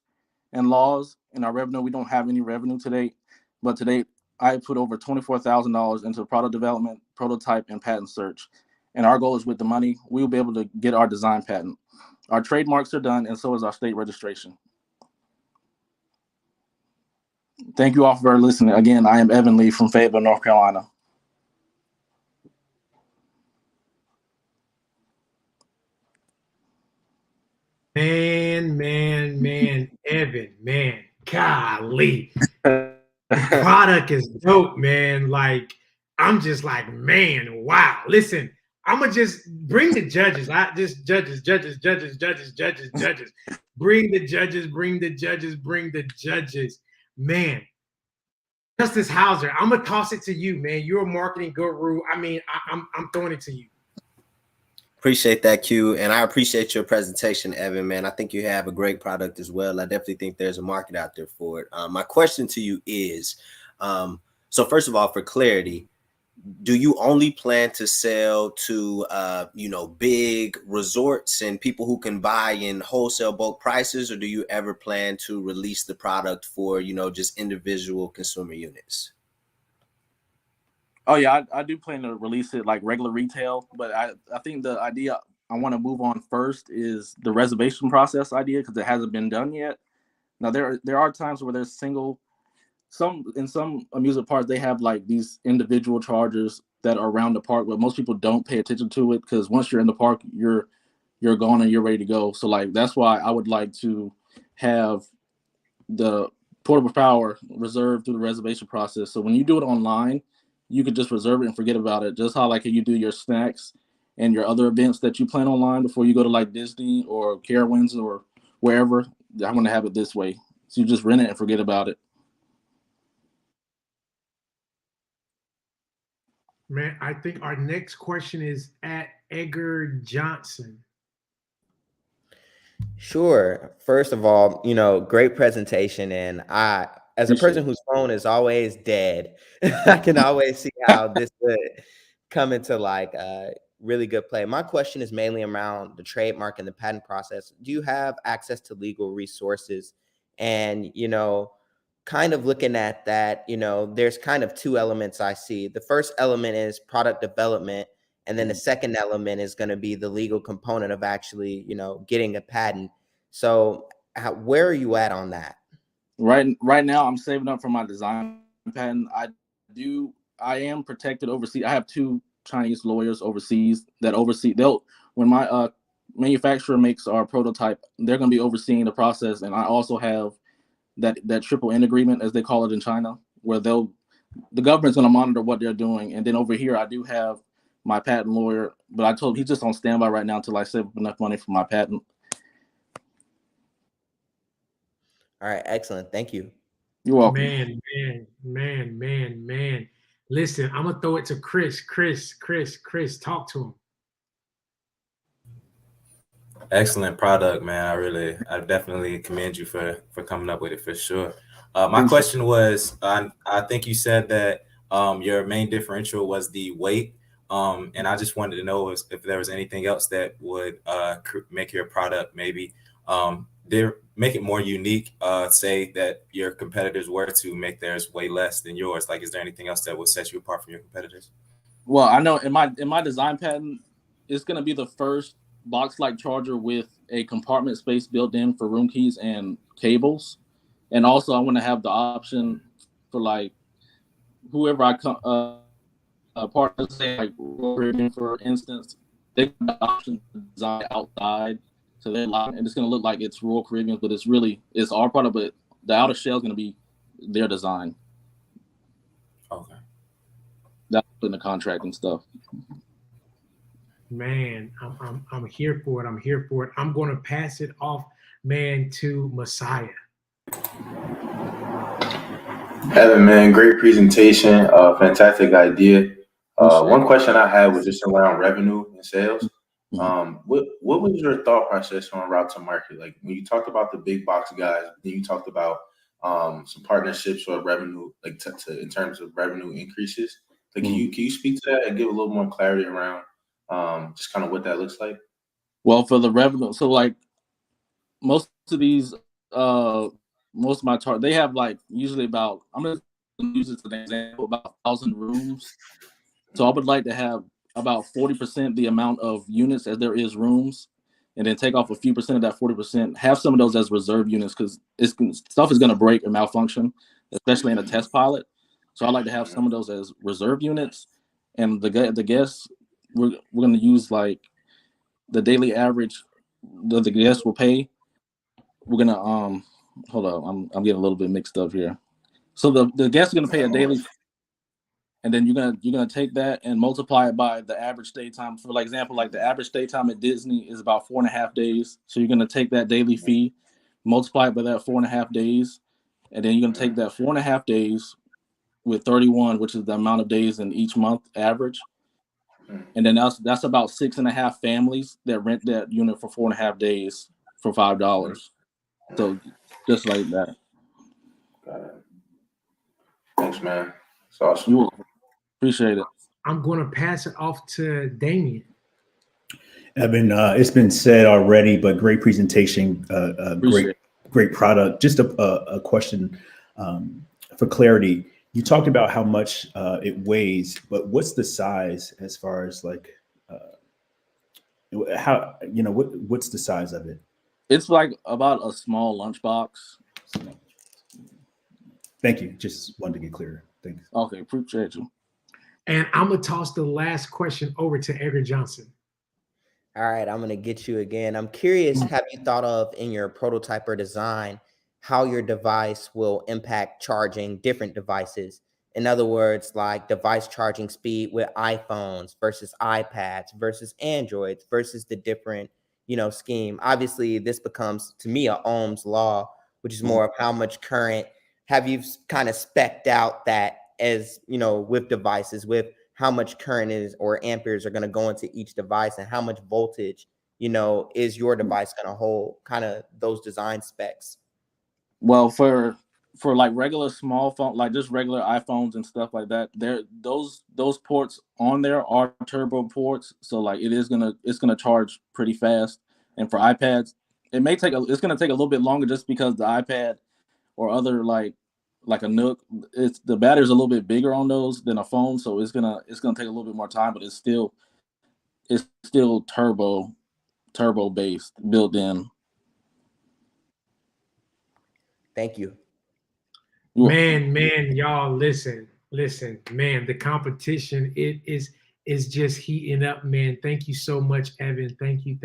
and laws. In our revenue, we don't have any revenue to date, but to date, I put over $24,000 into product development, prototype, and patent search. And our goal is with the money, we will be able to get our design patent. Our trademarks are done, and so is our state registration. Thank you all for listening. Again, I am Evan Lee from Fayetteville, North Carolina. Man, Evan, man, golly. Product is dope, man. Like, I'm just like, man, wow. Listen, I'm gonna just bring the judges. I just judges. Bring the judges. Man, Justice Hauser, I'm gonna toss it to you, man. You're a marketing guru. I mean, I'm throwing it to you. Appreciate that, Q, and I appreciate your presentation, Evan, man. I think you have a great product as well. I definitely think there's a market out there for it. My question to you is, so first of all, for clarity, do you only plan to sell to, big resorts and people who can buy in wholesale bulk prices, or do you ever plan to release the product for, just individual consumer units? Oh yeah, I do plan to release it like regular retail, but I think the idea I want to move on first is the reservation process idea, because it hasn't been done yet. Now there are times where there's some amusement parks, they have like these individual chargers that are around the park, but most people don't pay attention to it, because once you're in the park, you're gone and you're ready to go. So like that's why I would like to have the portable power reserved through the reservation process. So when you do it online, you could just reserve it and forget about it. Just how like you do your snacks and your other events that you plan online before you go to like Disney or Carowinds or wherever. I'm going to have it this way. So you just rent it and forget about it. Man, I think our next question is at Edgar Johnson. Sure. First of all, great presentation. And as a person whose phone is always dead, I can always see how this would come into like a really good play. My question is mainly around the trademark and the patent process. Do you have access to legal resources? And, kind of looking at that, there's kind of two elements I see. The first element is product development. And then the second element is going to be the legal component of actually, getting a patent. So where are you at on that? Right now, I'm saving up for my design patent. I am protected overseas. I have two Chinese lawyers overseas that oversee. When my manufacturer makes our prototype, they're going to be overseeing the process. And I also have that triple N agreement, as they call it in China, where the government's going to monitor what they're doing. And then over here, I do have my patent lawyer, but I told him he's just on standby right now until I save up enough money for my patent. All right, excellent. Thank you. You're welcome. Man. Listen, I'm gonna throw it to Chris. Chris, talk to him. Excellent product, man. I definitely commend you for coming up with it for sure. My question was, I think you said that your main differential was the weight. And I just wanted to know if there was anything else that would make your product maybe make it more unique, say that your competitors were to make theirs way less than yours. Like, is there anything else that would set you apart from your competitors? Well, I know in my design patent, it's going to be the first box-like charger with a compartment space built in for room keys and cables. And also I want to have the option for like whoever I come partners, say like for instance, they have the option to design outside to their line, and it's going to look like it's Royal Caribbean, but it's our product, but the outer shell is going to be their design. Okay. That's in the contract and stuff. Man, I'm here for it. I'm going to pass it off, man, to Messiah. Evan, man, great presentation. Fantastic idea. One question I had was just around revenue and sales. What was your thought process on route to market? Like when you talked about the big box guys, then you talked about some partnerships or revenue, like in terms of revenue increases. Like, can you speak to that and give a little more clarity around just kind of what that looks like? Well, for the revenue, so like most of these, most of my they have like usually about, I'm going to use this as an example, about 1,000 rooms. So I would like to have about 40% the amount of units as there is rooms, and then take off a few percent of that 40%, have some of those as reserve units, because stuff is going to break and malfunction. especially in a test pilot. So I like to have some of those as reserve units. And the guests, we're going to use like the daily average that the guests will pay. We're going to hold on, I'm getting a little bit mixed up here. So the guests are going to pay a daily, and then you're gonna take that and multiply it by the average stay time. For like example, like the average stay time at Disney is about 4.5 days. So you're gonna take that daily fee, multiply it by that 4.5 days, and then you're gonna take that 4.5 days with 31, which is the amount of days in each month average, and then that's about 6.5 families that rent that unit for 4.5 days for $5. So just like that. Got it. Thanks, man. It's awesome. You will appreciate it. I'm going to pass it off to Damien. Evan, it's been said already, but great presentation, great product. Just a question for clarity. You talked about how much it weighs, but what's the size as far as like how, you know, what's the size of it? It's like about a small lunchbox. Thank you. Just wanted to get clearer. Thanks. Okay, appreciate you. And I'm going to toss the last question over to Edgar Johnson. All right, I'm going to get you again. I'm curious, have you thought of in your prototype or design how your device will impact charging different devices? In other words, like device charging speed with iPhones versus iPads versus Androids versus the different, you know, scheme. Obviously, this becomes, to me, a Ohm's law, which is more of how much current. Have you kind of specced out that as, you know, with devices, with how much current is or amperes are going to go into each device and how much voltage, you know, is your device going to hold, kind of those design specs? Well, for like regular small phone, like just regular iPhones and stuff like that, those ports on there are turbo ports. So like it's gonna charge pretty fast. And for iPads, it's gonna take a little bit longer just because the iPad or other like a Nook, the battery's a little bit bigger on those than a phone, so it's gonna take a little bit more time, but it's still turbo based, built in. Thank you. Man, y'all listen, man, the competition is just heating up, man. Thank you so much, Evan. Thank you.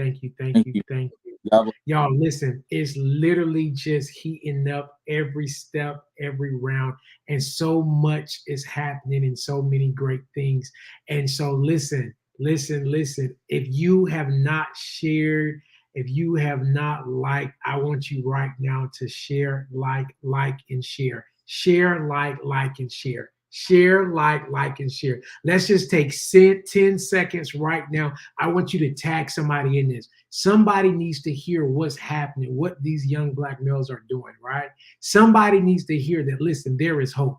Y'all listen, it's literally just heating up every step, every round, and so much is happening and so many great things. And so listen, if you have not shared, if you have not liked, I want you right now to share, like and share. Share, like and share. Share, like and share. Let's just take 10 seconds right now. I want you to tag somebody in this. Somebody needs to hear what's happening, what these young Black males are doing, right? Somebody needs to hear that, listen, there is hope.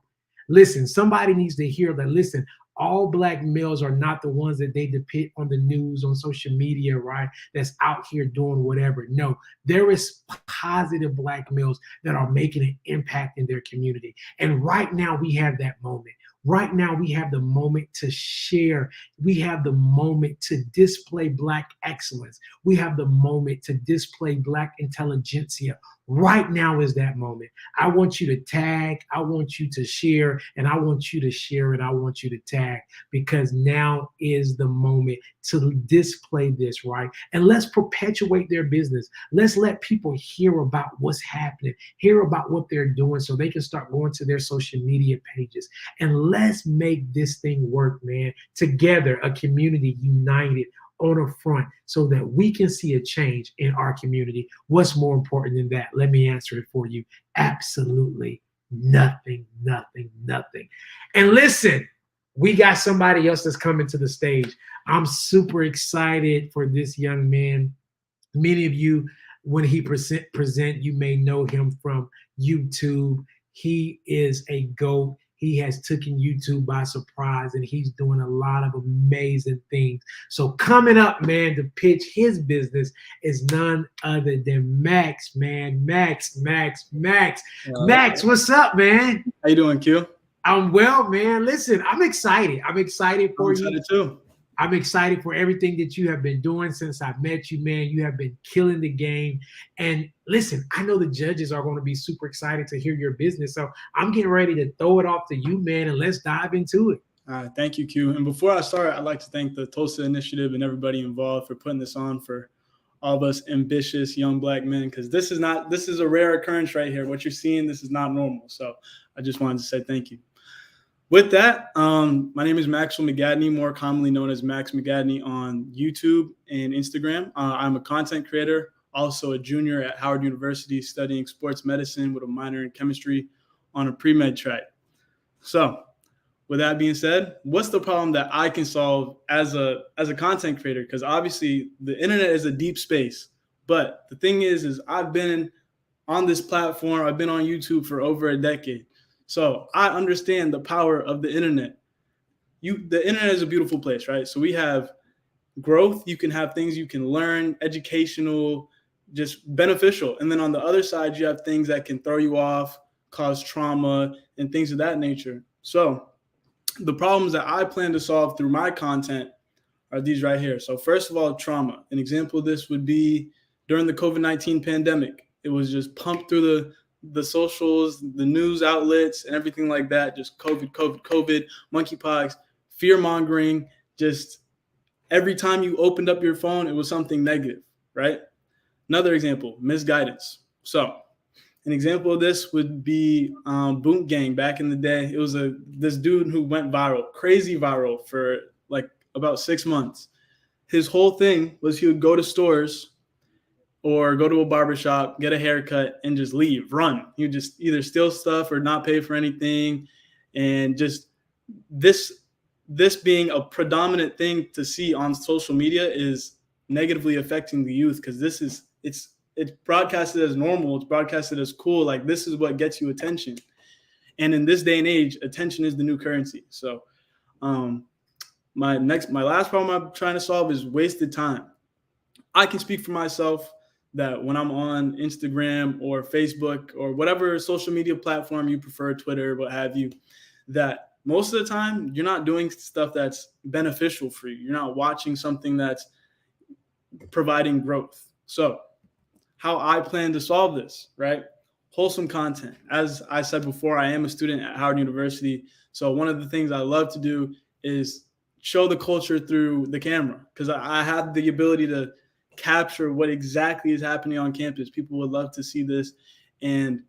Listen, somebody needs to hear that, listen, all Black males are not the ones that they depict on the news, on social media, right? That's out here doing whatever. No, there is positive Black males that are making an impact in their community. And right now we have that moment. Right now we have the moment to share. We have the moment to display Black excellence. We have the moment to display Black intelligentsia. Right now is that moment. I want you to tag, I want you to share, and I want you to share it. I want you to tag, because now is the moment to display this, right? And let's perpetuate their business. Let's let people hear about what's happening, hear about what they're doing, so they can start going to their social media pages. And let's make this thing work, man. Together, a community united on a front, so that we can see a change in our community. What's more important than that? Let me answer it for you. Absolutely nothing. And listen, we got somebody else that's coming to the stage. I'm super excited for this young man. Many of you, when he present, you may know him from YouTube. He is a GOAT. He has taken YouTube by surprise, and he's doing a lot of amazing things. So coming up, man, to pitch his business is none other than Max, man. Max, what's up, man? How you doing, Q? I'm well, man. Listen, I'm excited. I'm excited for you. I'm excited too. I'm excited for everything that you have been doing since I met you, man. You have been killing the game. And listen, I know the judges are going to be super excited to hear your business. So I'm getting ready to throw it off to you, man, and let's dive into it. All right, thank you, Q. And before I start, I'd like to thank the Tulsa Initiative and everybody involved for putting this on for all of us ambitious young Black men, because this is a rare occurrence right here. What you're seeing, this is not normal. So I just wanted to say thank you. With that, my name is Maxwell McGadney, more commonly known as Max McGadney on YouTube and Instagram. I'm a content creator, also a junior at Howard University studying sports medicine with a minor in chemistry on a pre-med track. So with that being said, what's the problem that I can solve as a content creator? Because obviously the internet is a deep space. But the thing is I've been on this platform, I've been on YouTube for over a decade. So I understand the power of the internet. The internet is a beautiful place, right? So we have growth. You can have things you can learn, educational, just beneficial. And then on the other side, you have things that can throw you off, cause trauma, and things of that nature. So the problems that I plan to solve through my content are these right here. So first of all, trauma. An example of this would be during the COVID-19 pandemic. It was just pumped through the socials, the news outlets, and everything like that. Just COVID, monkeypox, fear-mongering. Just every time you opened up your phone, it was something negative, right? Another example, misguidance. So an example of this would be Boot Gang back in the day. It was this dude who went viral, crazy viral for like about 6 months. His whole thing was he would go to stores or go to a barbershop, get a haircut, and just leave, run. He would just either steal stuff or not pay for anything. And just this being a predominant thing to see on social media is negatively affecting the youth, because it's broadcasted as normal. It's broadcasted as cool. Like, this is what gets you attention. And in this day and age, attention is the new currency. So my last problem I'm trying to solve is wasted time. I can speak for myself that when I'm on Instagram or Facebook or whatever social media platform you prefer, Twitter, what have you, that most of the time you're not doing stuff that's beneficial for you. You're not watching something that's providing growth. So how I plan to solve this, right? Wholesome content. As I said before, I am a student at Howard University. So one of the things I love to do is show the culture through the camera, because I have the ability to capture what exactly is happening on campus. People would love to see this. And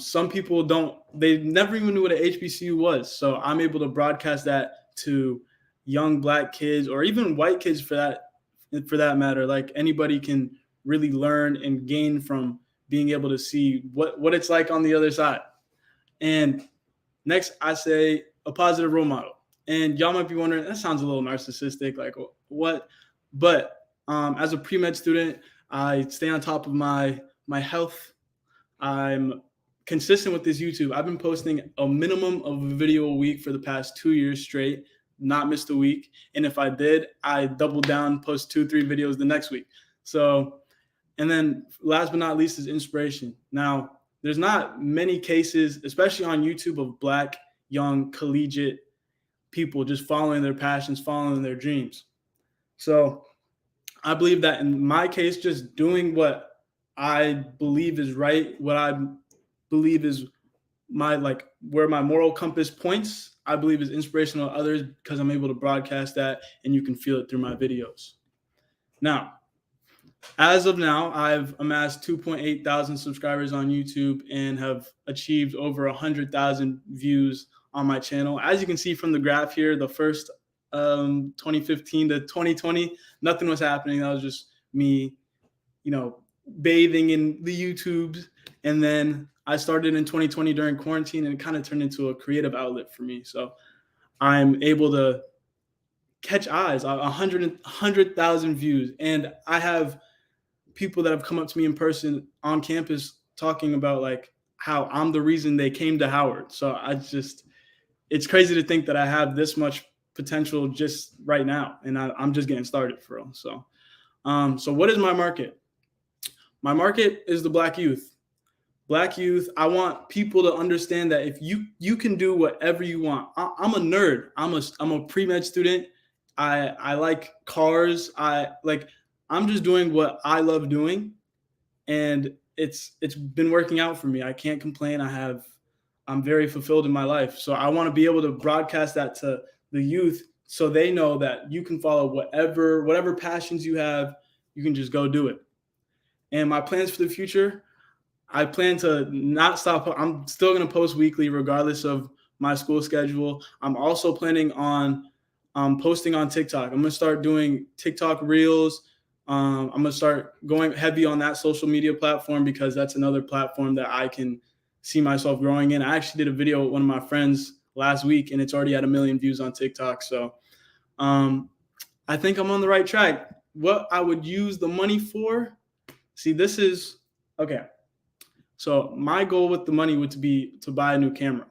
some people they never even knew what an HBCU was. So I'm able to broadcast that to young Black kids, or even white kids for that matter. Like, anybody can really learn and gain from being able to see what it's like on the other side. And next, I say a positive role model. And y'all might be wondering, that sounds a little narcissistic, like what? But as a pre-med student, I stay on top of my health. I'm consistent with this YouTube. I've been posting a minimum of a video a week for the past 2 years straight, not missed a week. And if I did, I doubled down, post 2-3 videos the next week. So, and then last but not least is inspiration. Now, there's not many cases, especially on YouTube, of Black, young, collegiate people just following their passions, following their dreams. So I believe that in my case, just doing what I believe is right, what I believe is where my moral compass points, I believe is inspirational to others, because I'm able to broadcast that and you can feel it through my videos. Now, as of now, I've amassed 2.8 thousand subscribers on YouTube and have achieved over 100,000 views on my channel. As you can see from the graph here, the first 2015 to 2020, nothing was happening. That was just me, bathing in the YouTubes. And then I started in 2020 during quarantine, and it kind of turned into a creative outlet for me. So I'm able to catch eyes, 100,000 views. And I have people that have come up to me in person on campus talking about like how I'm the reason they came to Howard. So it's crazy to think that I have this much potential just right now, and I'm just getting started for real. So what is my market? My market is the Black youth. Black youth, I want people to understand that if you can do whatever you want. I'm a nerd. I'm a pre-med student. I like cars. I'm just doing what I love doing, and it's been working out for me. I can't complain. I'm very fulfilled in my life. So I want to be able to broadcast that to the youth so they know that you can follow whatever passions you have, you can just go do it. And my plans for the future, I plan to not stop. I'm still going to post weekly regardless of my school schedule. I'm also planning on posting on TikTok. I'm going to start doing TikTok reels. I'm going to start going heavy on that social media platform because that's another platform that I can see myself growing in. I actually did a video with one of my friends last week, and it's already at 1 million views on TikTok. So I think I'm on the right track. What I would use the money for, this is, okay. So my goal with the money would be to buy a new camera.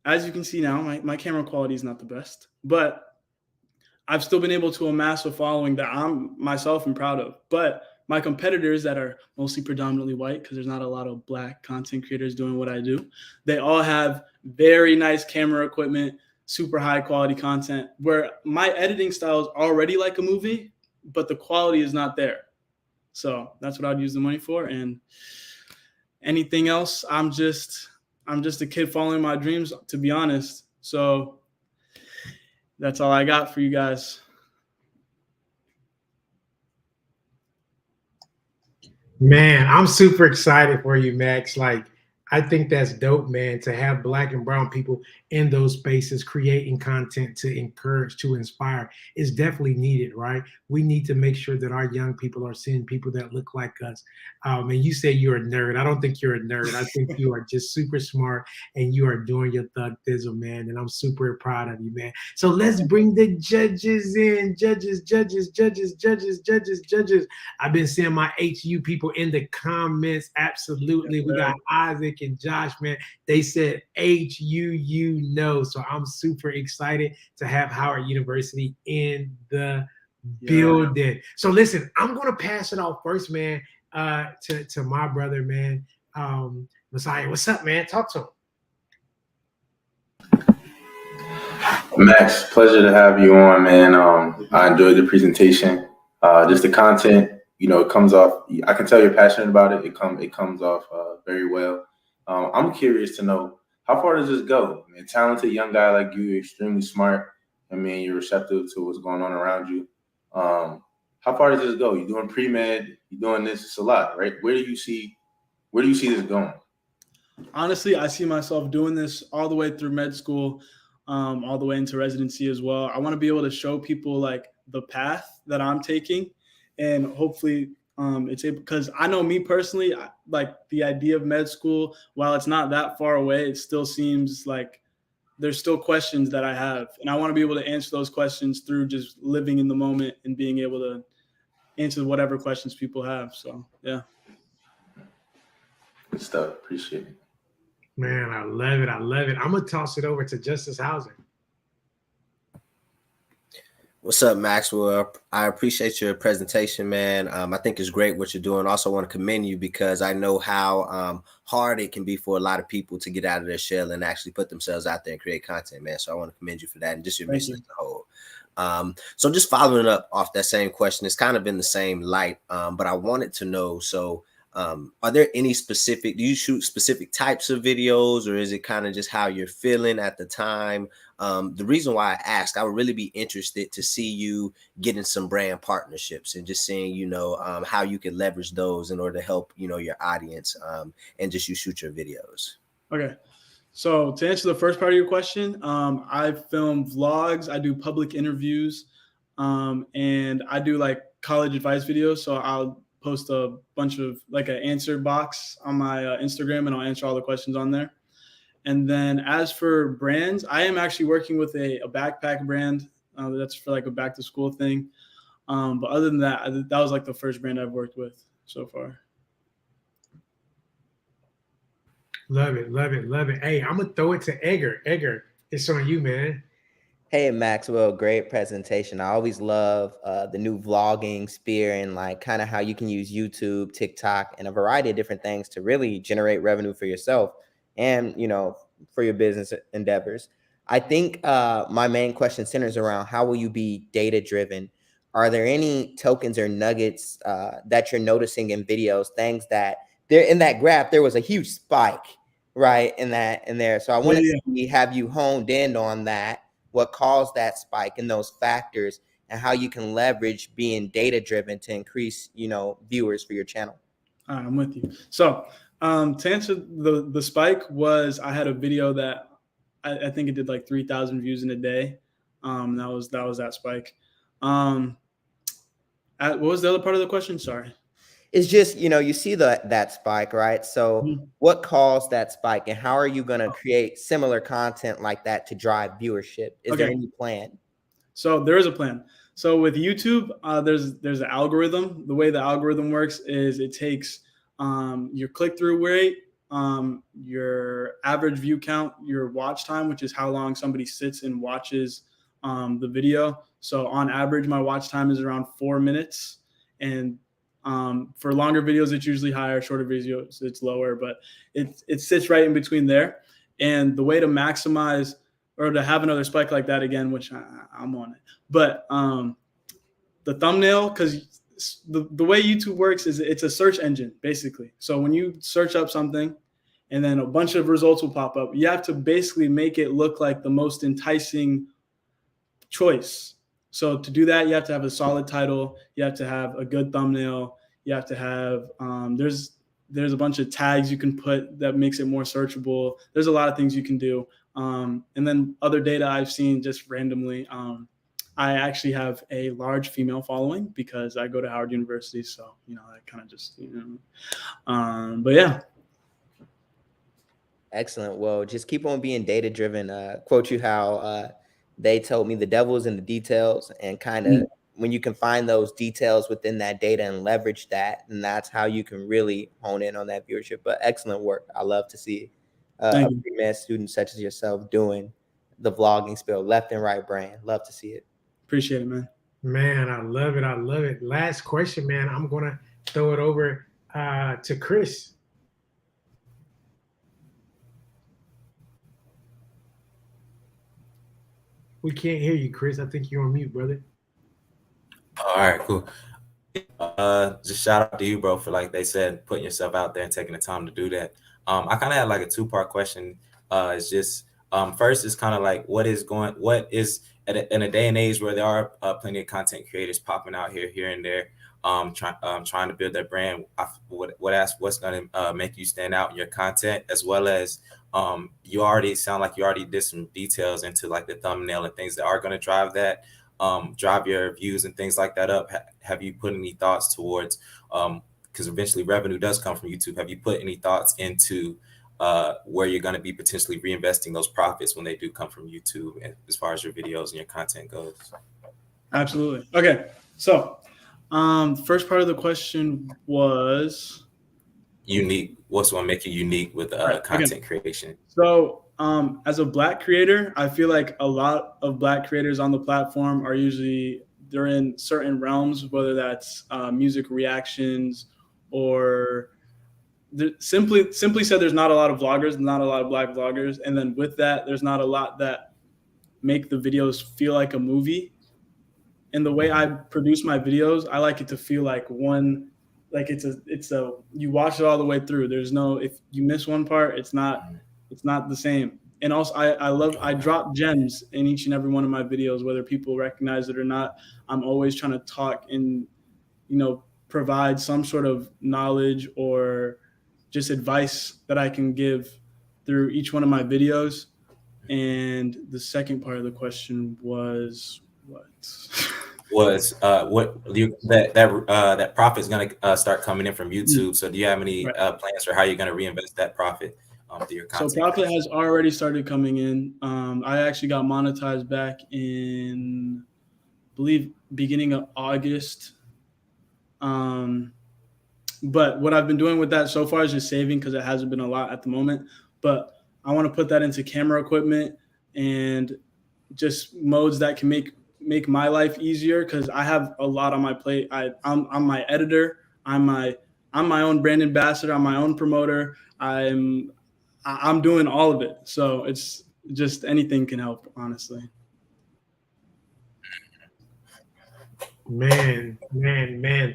As you can see now, my camera quality is not the best, but I've still been able to amass a following that I'm myself and proud of. But my competitors that are mostly predominantly white, because there's not a lot of Black content creators doing what I do, they all have very nice camera equipment, super high quality content, where my editing style is already like a movie, but the quality is not there. So that's what I'd use the money for. And anything else, I'm just a kid following my dreams, to be honest. So that's all I got for you guys. Man, I'm super excited for you, Max. I think that's dope, man, to have Black and brown people in those spaces creating content to encourage, to inspire is definitely needed, right? We need to make sure that our young people are seeing people that look like us. And you say you're a nerd. I don't think you're a nerd. I think you are just super smart and you are doing your thug thizzle, man. And I'm super proud of you, man. So let's bring the judges in. Judges. I've been seeing my HU people in the comments. Absolutely. We got Isaac and Josh, man. They said HU, no. So I'm super excited to have Howard University in the building. So listen, I'm going to pass it off first, man, to my brother, man. Messiah, what's up, man? Talk to him. Max, pleasure to have you on, man. I enjoyed the presentation. Just the content, it comes off. I can tell you're passionate about it. It comes off very well. I'm curious to know, how far does this go? I mean, talented young guy like you, extremely smart. I mean, you're receptive to what's going on around you. How far does this go? You're doing pre-med, you're doing this. It's a lot, right? Where do you see this going? Honestly, I see myself doing this all the way through med school, all the way into residency as well. I want to be able to show people the path that I'm taking, and hopefully it's able, because I know me personally, the idea of med school, while it's not that far away, it still seems like there's still questions that I have, and I want to be able to answer those questions through just living in the moment and being able to answer whatever questions people have. So yeah. Good stuff. Appreciate it. Man, I love it. I'm going to toss it over to Justice Hauser. What's up, Maxwell? I appreciate your presentation, man. I think it's great what you're doing. Also want to commend you because I know how hard it can be for a lot of people to get out of their shell and actually put themselves out there and create content, man. So I want to commend you for that and just your mission as a whole. So just following up off that same question, it's kind of in the same light, but I wanted to know, so are there any do you shoot specific types of videos, or is it kind of just how you're feeling at the time? The reason why I asked, I would really be interested to see you getting some brand partnerships and just seeing, how you can leverage those in order to help, your audience and just you shoot your videos. Okay. So to answer the first part of your question, I film vlogs, I do public interviews, and I do college advice videos. So I'll post a bunch of an answer box on my Instagram, and I'll answer all the questions on there. And then as for brands, I am actually working with a backpack brand that's for a back to school thing. But other than that, that was the first brand I've worked with so far. Love it. Hey, I'm going to throw it to Edgar. Edgar, it's on you, man. Hey, Maxwell, great presentation. I always love the new vlogging sphere and like kind of how you can use YouTube, TikTok, and a variety of different things to really generate revenue for yourself and, you know, for your business endeavors. I think my main question centers around how will you be data driven? Are there any tokens or nuggets that you're noticing in videos, things that there in that graph, there was a huge spike, right? In there. So I want to have you honed in on that, what caused that spike and those factors, and how you can leverage being data driven to increase, you know, viewers for your channel. All right, I'm with you. So to answer the spike was, I had a video that I think it did like 3,000 views in a day. That was that spike. What was the other part of the question? Sorry. It's just, you know, you see that spike, right? So what caused that spike, and how are you going to create similar content like that to drive viewership? Is there any plan? So there is a plan. So with YouTube, there's an algorithm. The way the algorithm works is it takes your click-through rate, your average view count, your watch time, which is how long somebody sits and watches the video. So on average, my watch time is around 4 minutes, and for longer videos, it's usually higher. Shorter videos, it's lower, but it sits right in between there. And the way to maximize or to have another spike like that again, which I'm on it, but the thumbnail, because the way YouTube works is it's a search engine basically. So when you search up something and then a bunch of results will pop up, you have to basically make it look like the most enticing choice. So to do that, you have to have a solid title. You have to have a good thumbnail. You have to have, there's a bunch of tags you can put that makes it more searchable. There's a lot of things you can do. And then other data I've seen just randomly, I actually have a large female following because I go to Howard University. So, you know, I kind of just, you know, but yeah. Excellent. Well, just keep on being data driven. Quote you how they told me the devil is in the details, and kind of when you can find those details within that data and leverage that, and that's how you can really hone in on that viewership. But excellent work. I love to see a pre-med student such as yourself doing the vlogging spill, left and right brand. Love to see it. Appreciate it, man. Man, I love it. I love it. Last question, man. I'm going to throw it over to Chris. We can't hear you, Chris. I think you're on mute, brother. All right, cool. Just shout out to you, bro, for, like they said, putting yourself out there and taking the time to do that. I kind of had like a two-part question. It's just first is kind of like what is in a day and age where there are plenty of content creators popping out here and there, trying to build their brand. What's going to make you stand out in your content, as well as you already sound like you already did some details into like the thumbnail and things that are going to drive that, drive your views and things like that up. Have you put any thoughts towards, because eventually revenue does come from YouTube. Have you put any thoughts into where you're going to be potentially reinvesting those profits when they do come from YouTube, as far as your videos and your content goes? Absolutely. Okay. So first part of the question was unique. What's going to make you unique with content creation? So as a Black creator, I feel like a lot of Black creators on the platform are usually, they're in certain realms, whether that's music reactions or simply said, there's not a lot of vloggers, not a lot of Black vloggers. And then with that, there's not a lot that make the videos feel like a movie. And the way I produce my videos, I like it to feel like it's a you watch it all the way through. There's no, if you miss one part, it's not the same. And also I drop gems in each and every one of my videos, whether people recognize it or not. I'm always trying to talk and, you know, provide some sort of knowledge or just advice that I can give through each one of my videos. And the second part of the question was what? That profit is going to start coming in from YouTube. So do you have any plans for how you're going to reinvest that profit through your content? So profit has already started coming in. I actually got monetized back in, I believe, beginning of August. But what I've been doing with that so far is just saving, because it hasn't been a lot at the moment. But I want to put that into camera equipment and just modes that can make my life easier, because I have a lot on my plate. I'm my editor. I'm my own brand ambassador. I'm my own promoter. I'm doing all of it. So it's just anything can help, honestly. Man.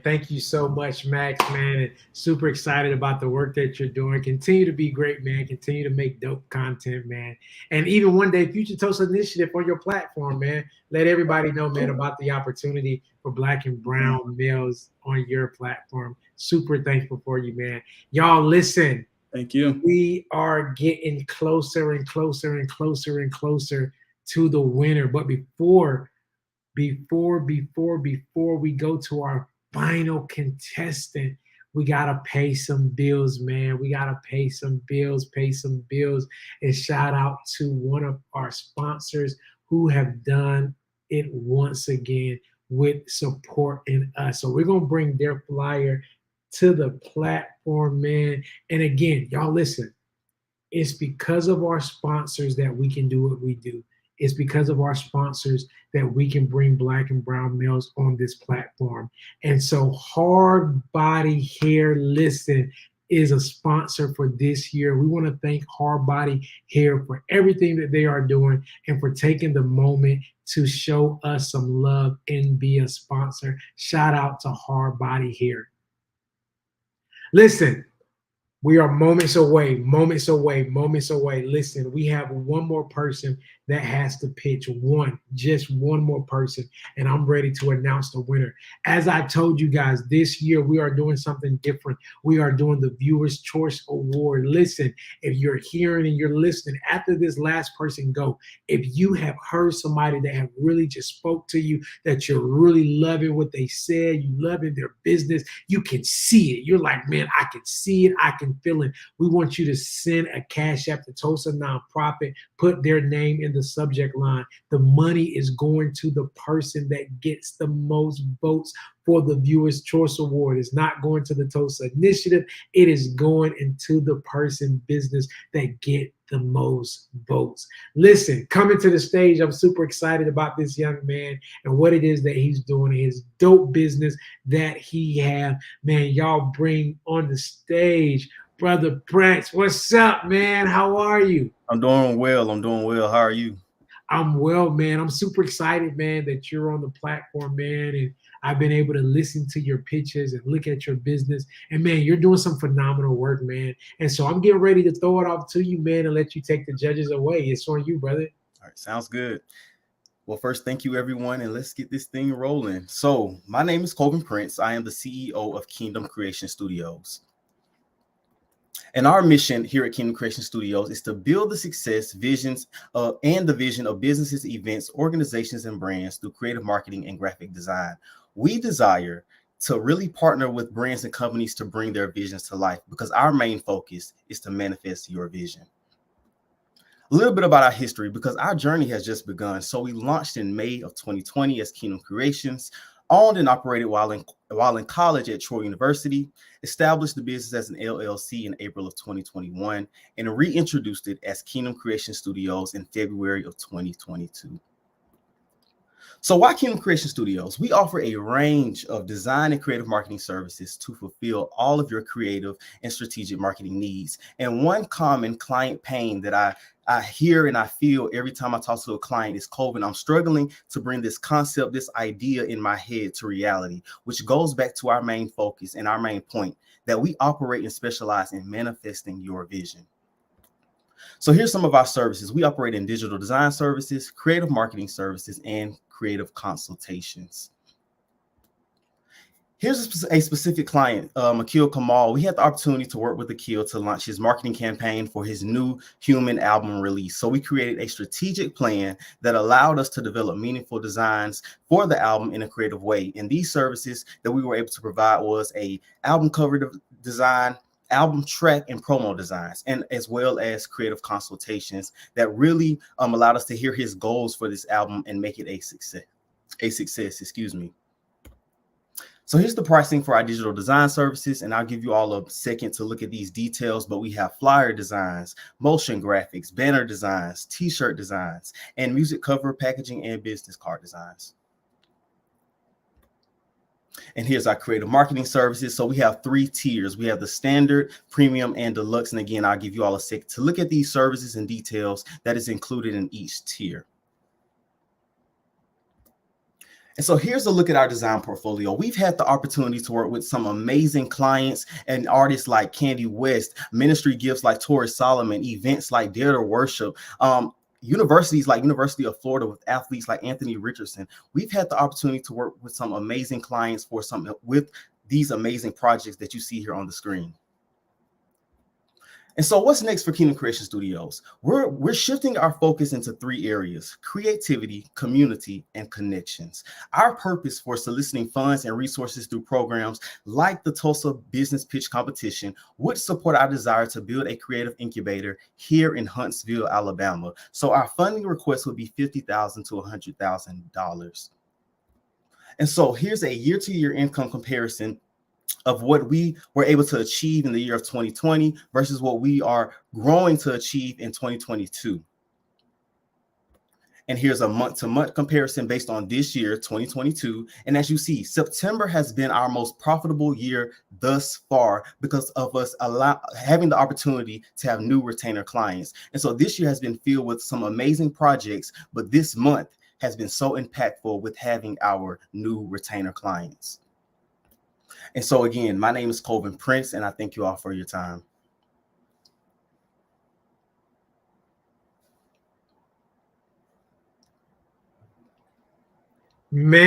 Thank you so much, Max, man. And super excited about the work that you're doing. Continue to be great, man. Continue to make dope content, man. And even one day, Future Tulsa Initiative on your platform, man. Let everybody know, man, about the opportunity for Black and brown males on your platform. Super thankful for you, man. Y'all, listen. Thank you. We are getting closer and closer and closer and closer to the winner. But before we go to our final contestant, we gotta pay some bills, man. We gotta pay some bills, and shout out to one of our sponsors who have done it once again with supporting us. So we're gonna bring their flyer to the platform, man. And again, y'all listen, it's because of our sponsors that we can do what we do. It's because of our sponsors that we can bring Black and brown males on this platform. And so Hard Body Hair, listen, is a sponsor for this year. We want to thank Hard Body Hair for everything that they are doing and for taking the moment to show us some love and be a sponsor. Shout out to Hard Body Hair. Listen, we are moments away. Listen, we have one more person that has to pitch, just one more person, and I'm ready to announce the winner. As I told you guys, this year we are doing something different. We are doing the Viewer's Choice Award. Listen, if you're hearing and you're listening, after this last person go, if you have heard somebody that have really just spoke to you, that you're really loving what they said, you loving their business, you can see it. You're like, man, I can see it, I can feel it. We want you to send a Cash App to Tulsa Nonprofit, put their name in the subject line. The money is going to the person that gets the most votes for the Viewer's Choice Award. It's not going to the Tulsa Initiative. It is going into the person business that get the most votes. Listen, coming to the stage, I'm super excited about this young man and what it is that he's doing, his dope business that he have. Man, y'all bring on the stage Brother Prince. What's up, man? How are you? I'm doing well. How are you? I'm well, man. I'm super excited, man, that you're on the platform, man. And I've been able to listen to your pitches and look at your business. And, man, you're doing some phenomenal work, man. And so I'm getting ready to throw it off to you, man, and let you take the judges away. It's on you, brother. All right. Sounds good. Well, first, thank you, everyone, and let's get this thing rolling. So my name is Covington Prince. I am the CEO of Kingdom Creation Studios. And our mission here at Kingdom Creation Studios is to build the success, visions, and the vision of businesses, events, organizations, and brands through creative marketing and graphic design. We desire to really partner with brands and companies to bring their visions to life because our main focus is to manifest your vision. A little bit about our history because our journey has just begun. So we launched in May of 2020 as Kingdom Creations, owned and operated while in college at Troy University, established the business as an LLC in April of 2021, and reintroduced it as Kingdom Creation Studios in February of 2022. So why Kingdom Creation Studios? We offer a range of design and creative marketing services to fulfill all of your creative and strategic marketing needs. And one common client pain that I hear and I feel every time I talk to a client is, Colvin, I'm struggling to bring this concept, this idea in my head to reality, which goes back to our main focus and our main point, that we operate and specialize in manifesting your vision. So here's some of our services. We operate in digital design services, creative marketing services, and creative consultations. Here's a specific client, Akil Kamal. We had the opportunity to work with Akil to launch his marketing campaign for his new Human album release. So we created a strategic plan that allowed us to develop meaningful designs for the album in a creative way. And these services that we were able to provide was a album cover design, album track and promo designs, and as well as creative consultations that really allowed us to hear his goals for this album and make it a success. So here's the pricing for our digital design services, and I'll give you all a second to look at these details, but we have flyer designs, motion graphics, banner designs, t-shirt designs, and music cover packaging and business card designs. And here's our creative marketing services. So we have 3 tiers. We have the standard, premium, and deluxe. And again, I'll give you all a second to look at these services and details that is included in each tier. And so here's a look at our design portfolio. We've had the opportunity to work with some amazing clients and artists like Candy West, ministry gifts like Tori Solomon, events like Dare to Worship, universities like University of Florida with athletes like Anthony Richardson. We've had the opportunity to work with some amazing clients with these amazing projects that you see here on the screen. And so what's next for Kingdom Creation Studios? We're shifting our focus into 3 areas: creativity, community, and connections. Our purpose for soliciting funds and resources through programs like the Tulsa Business Pitch Competition would support our desire to build a creative incubator here in Huntsville, Alabama. So our funding request would be $50,000 to $100,000. And so here's a year-to-year income comparison of what we were able to achieve in the year of 2020 versus what we are growing to achieve in 2022. And here's a month-to-month comparison based on this year, 2022. And as you see, September has been our most profitable year thus far because of us having the opportunity to have new retainer clients. And so this year has been filled with some amazing projects, but this month has been so impactful with having our new retainer clients. And so again, my name is Colvin Prince, and I thank you all for your time. Man,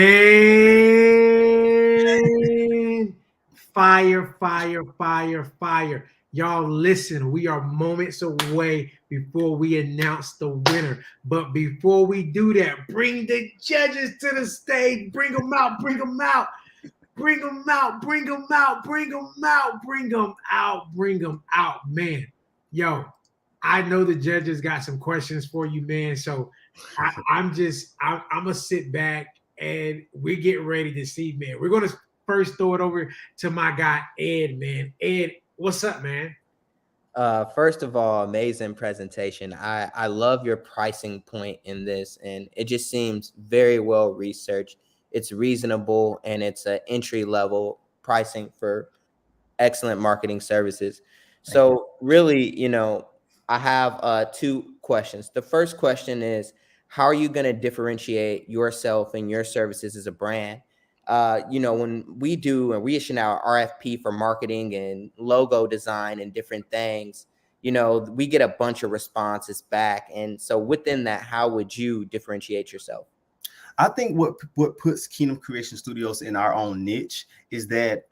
fire, fire, fire, fire. Y'all listen, we are moments away before we announce the winner. But before we do that, bring the judges to the stage. Bring them out, bring them out. Bring them out, bring them out, bring them out, bring them out, bring them out, man. Yo, I know the judges got some questions for you, man. So I'm gonna sit back and we get ready to see, man. We're gonna first throw it over to my guy Ed, man. Ed, what's up, man? First of all, amazing presentation. I love your pricing point in this, and it just seems very well researched. It's reasonable, and it's an entry level pricing for excellent marketing services. So really, I have 2 questions. The first question is, how are you going to differentiate yourself and your services as a brand? When we issue our RFP for marketing and logo design and different things, we get a bunch of responses back. And so within that, how would you differentiate yourself? I think what puts Kingdom Creation Studios in our own niche is that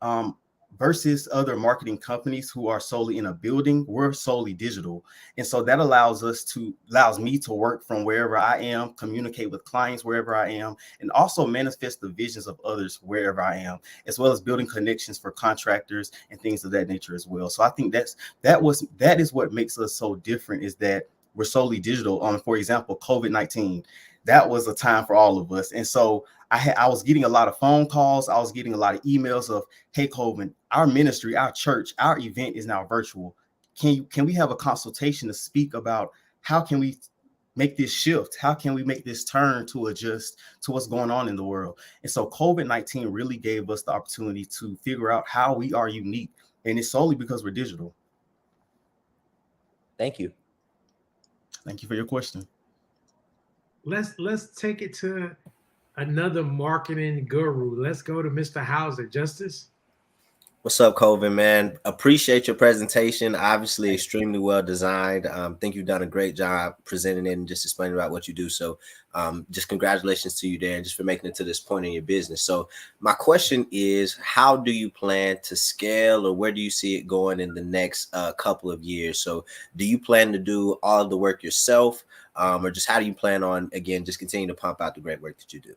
versus other marketing companies who are solely in a building, we're solely digital. And so that allows me to work from wherever I am, communicate with clients wherever I am, and also manifest the visions of others wherever I am, as well as building connections for contractors and things of that nature as well. So I think that is what makes us so different, is that we're solely digital. For example, COVID-19. That was a time for all of us. And so I was getting a lot of phone calls. I was getting a lot of emails of, hey, Colvin, our ministry, our church, our event is now virtual. Can we have a consultation to speak about how can we make this shift? How can we make this turn to adjust to what's going on in the world? And so COVID-19 really gave us the opportunity to figure out how we are unique. And it's solely because we're digital. Thank you. Thank you for your question. Let's take it to another marketing guru. Let's go to Mr. Hauser. Justice. What's up, Colvin, man? Appreciate your presentation. Obviously, extremely well designed. Think you've done a great job presenting it and just explaining about what you do. So just congratulations to you there, just for making it to this point in your business. So my question is, how do you plan to scale, or where do you see it going in the next couple of years? So do you plan to do all of the work yourself, or just how do you plan on, again, just continuing to pump out the great work that you do?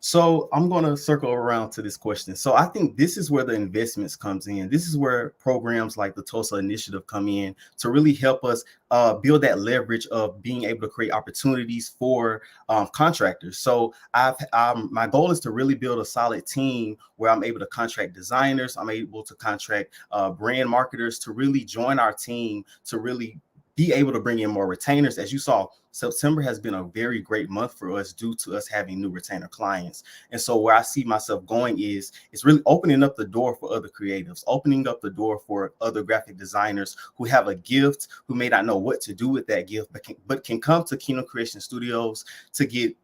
So I'm going to circle around to this question. So I think this is where the investments comes in. This is where programs like the Tulsa Initiative come in to really help us build that leverage of being able to create opportunities for contractors. So my goal is to really build a solid team where I'm able to contract designers. I'm able to contract brand marketers to really join our team to really be able to bring in more retainers. As you saw, September has been a very great month for us due to us having new retainer clients. And so where I see myself going is it's really opening up the door for other creatives, opening up the door for other graphic designers who have a gift, who may not know what to do with that gift, but can come to Kingdom Creation Studios to get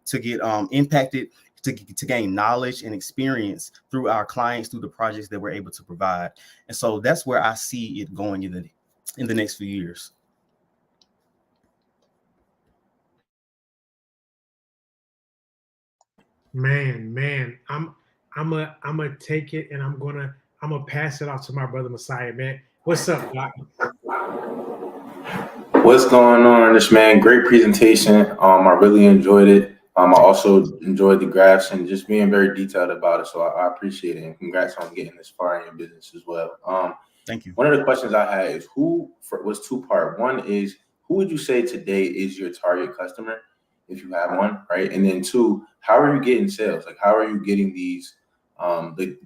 impacted, to gain knowledge and experience through our clients, through the projects that we're able to provide. And so that's where I see it going in the next few years. Man, I'm gonna take it and I'm gonna pass it off to my brother Messiah, man. What's up, Doc? What's going on, this man? Great presentation. I really enjoyed it. I also enjoyed the graphs and just being very detailed about it. So I appreciate it, and congrats on getting this far in your business as well. Thank you. One of the questions I had is was two-part. One is, who would you say today is your target customer, if you have one, right? And then two, how are you getting sales? Like, how are you getting these,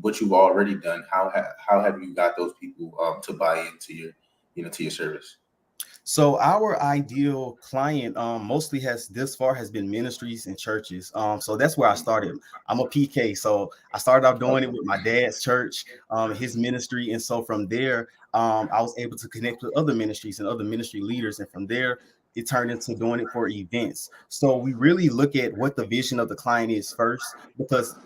what you've already done? How have you got those people to buy into your service? So our ideal client mostly has been ministries and churches. So that's where I started. I'm a PK. So I started off doing it with my dad's church, his ministry. And so from there, I was able to connect with other ministries and other ministry leaders. And from there, it turned into doing it for events. So we really look at what the vision of the client is first, because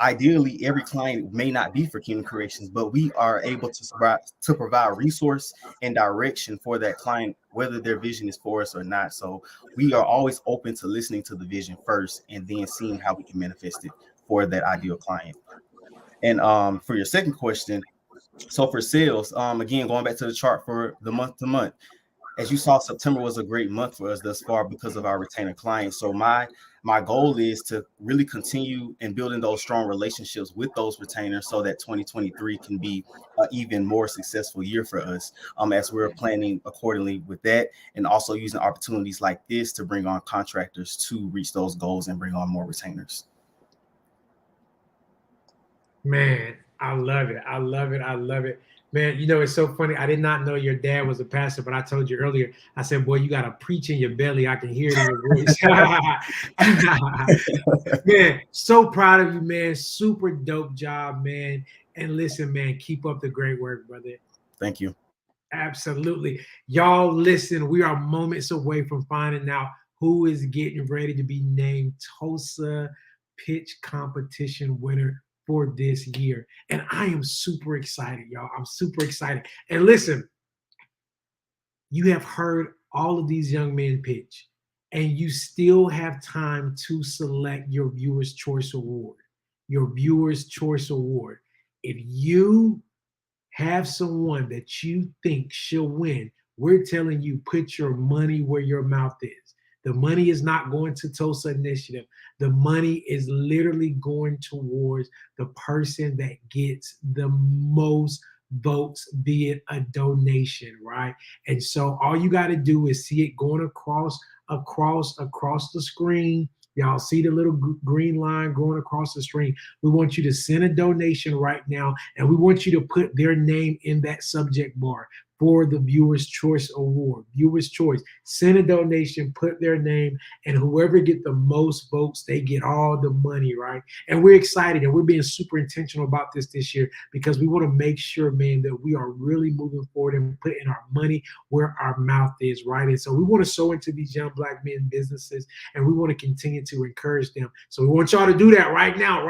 ideally every client may not be for Kingdom Creations, but we are able to provide resource and direction for that client, whether their vision is for us or not. So we are always open to listening to the vision first and then seeing how we can manifest it for that ideal client. And for your second question, so for sales, again, going back to the chart for the month to month, as you saw, September was a great month for us thus far because of our retainer clients. So my goal is to really continue in building those strong relationships with those retainers so that 2023 can be an even more successful year for us, as we're planning accordingly with that, and also using opportunities like this to bring on contractors to reach those goals and bring on more retainers. Man, I love it. I love it. I love it. Man, it's so funny. I did not know your dad was a pastor, but I told you earlier, I said, boy, you got to preach in your belly. I can hear it in your voice. Man, so proud of you, man. Super dope job, man. And listen, man, keep up the great work, brother. Thank you. Absolutely. Y'all, listen, we are moments away from finding out who is getting ready to be named Tulsa Pitch Competition winner for this year. And I am super excited, y'all. I'm super excited. And listen, you have heard all of these young men pitch, and you still have time to select your Viewer's Choice Award. Your Viewer's Choice Award. If you have someone that you think should win, we're telling you, put your money where your mouth is. The money is not going to Tulsa Initiative. The money is literally going towards the person that gets the most votes, be it a donation, right? And so all you got to do is see it going across the screen. Y'all see the little green line going across the screen. We want you to send a donation right now, and we want you to put their name in that subject bar for the Viewer's Choice Award. Viewer's Choice. Send a donation, put their name, and whoever get the most votes, they get all the money, right? And we're excited, and we're being super intentional about this year because we want to make sure, man, that we are really moving forward and putting our money where our mouth is, right? And so we want to sow into these young Black men businesses, and we want to continue to encourage them. So we want y'all to do that right now.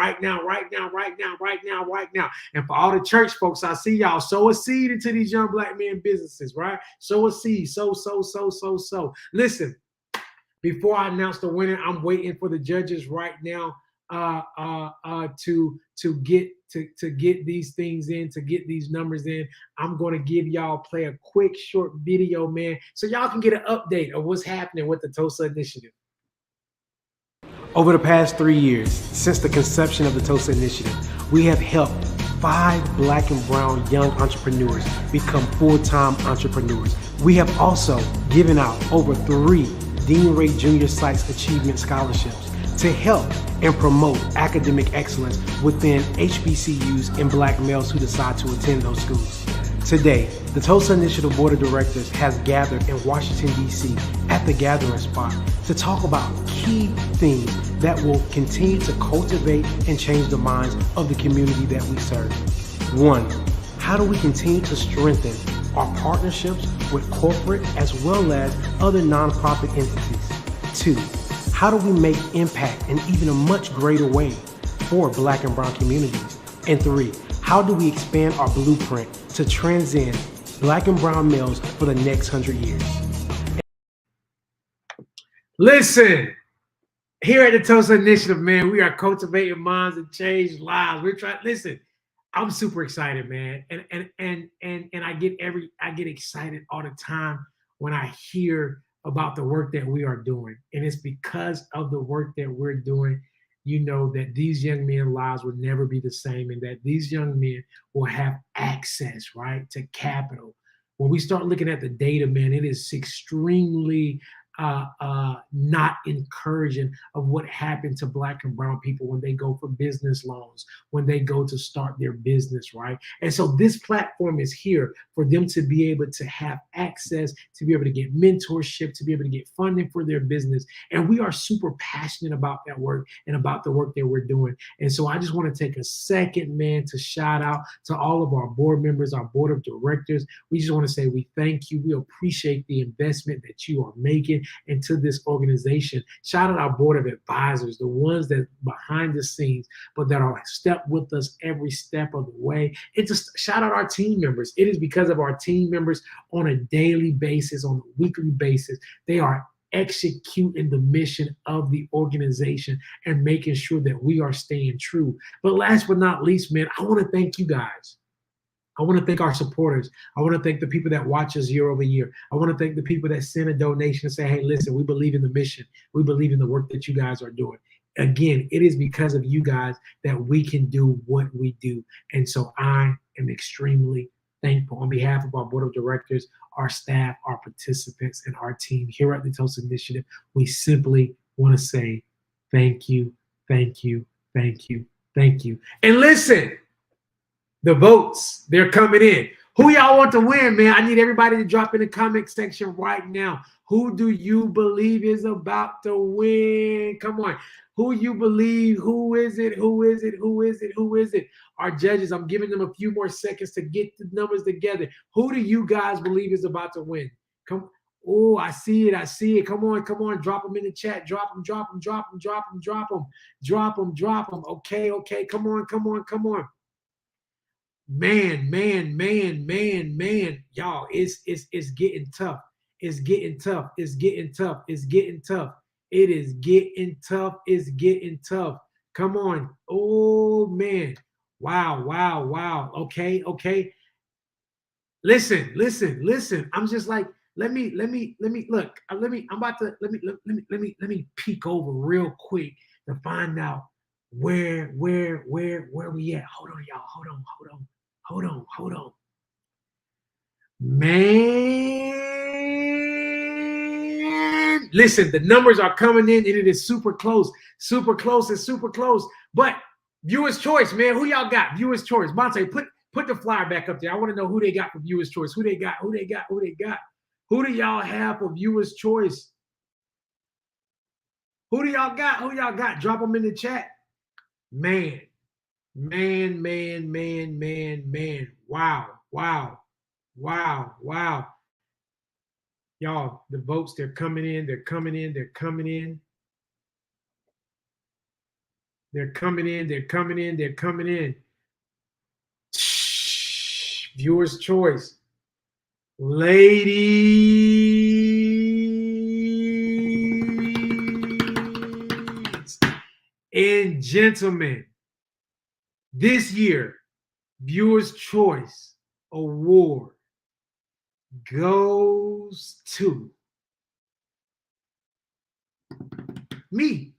And for all the church folks, I see y'all sow a seed into these young Black men businesses, right? Sow a seed, sow. Listen, before I announce the winner, I'm waiting for the judges right now to get these things in, to get these numbers in. I'm going to play a quick short video, man, so y'all can get an update of what's happening with the Tulsa Initiative. Over the past 3 years, since the conception of the Tulsa Initiative, we have helped 5 Black and brown young entrepreneurs become full-time entrepreneurs. We have also given out over 3 Dean Ray Jr. Sykes Achievement Scholarships to help and promote academic excellence within HBCUs and Black males who decide to attend those schools. Today, the Tulsa Initiative Board of Directors has gathered in Washington, D.C. at the gathering spot to talk about key things that will continue to cultivate and change the minds of the community that we serve. 1, how do we continue to strengthen our partnerships with corporate as well as other nonprofit entities? 2, how do we make impact in even a much greater way for Black and brown communities? And 3, how do we expand our blueprint to transcend Black and brown males for the next 100 years? Listen, here at the Tulsa Initiative, man, we are cultivating minds and change lives. We're trying. Listen, I'm super excited, man, and I get excited all the time when I hear about the work that we are doing, and it's because of the work that we're doing. You know that these young men's lives will never be the same, and that these young men will have access, right, to capital. When we start looking at the data, man, it is extremely not encouraging of what happened to Black and brown people when they go for business loans, when they go to start their business, right? And so this platform is here for them to be able to have access, to be able to get mentorship, to be able to get funding for their business. And we are super passionate about that work and about the work that we're doing. And so I just want to take a second, man, to shout out to all of our board members, our board of directors. We just want to say we thank you. We appreciate the investment that you are making into this organization. Shout out our board of advisors, the ones that behind the scenes, but that are step with us every step of the way. And just shout out our team members. It is because of our team members on a daily basis, on a weekly basis, they are executing the mission of the organization and making sure that we are staying true. But last but not least, man, I want to thank you guys. I want to thank our supporters. I want to thank the people that watch us year over year. I want to thank the people that send a donation and say, hey, listen, we believe in the mission. We believe in the work that you guys are doing. Again, it is because of you guys that we can do what we do. And so I am extremely thankful on behalf of our board of directors, our staff, our participants, and our team here at the Tulsa Initiative. We simply want to say thank you, thank you, thank you, thank you. And listen, the votes, they're coming in. Who y'all want to win, man? I need everybody to drop in the comment section right now. Who do you believe is about to win? Come on. Who you believe? Who is it? Who is it? Who is it? Who is it? Our judges, I'm giving them a few more seconds to get the numbers together. Who do you guys believe is about to win? Come. Oh, I see it. I see it. Come on, come on. Drop them in the chat. Drop them, drop them, drop them, drop them, drop them, drop them, drop them. Okay, okay. Come on, come on, come on. Man, y'all, it's getting tough. It's getting tough. It's getting tough. It's getting tough. It is getting tough. It's getting tough. Come on. Oh man. Wow, wow, wow. Okay, okay. Listen. I'm just like, let me look. I'm about to let me peek over real quick to find out where we at. Hold on, y'all. Hold on. Man, listen, the numbers are coming in and it is super close. Super close. It's super close. But viewers' choice, man. Who y'all got? Viewers' choice. Monte, put the flyer back up there. I want to know who they got for viewers' choice. Who they got? Who do y'all have for viewers' choice? Who do y'all got? Who y'all got? Drop them in the chat. Man. Wow. Y'all, the votes, they're coming in. Viewers' choice. Ladies and gentlemen, this year, Viewers' Choice Award goes to me.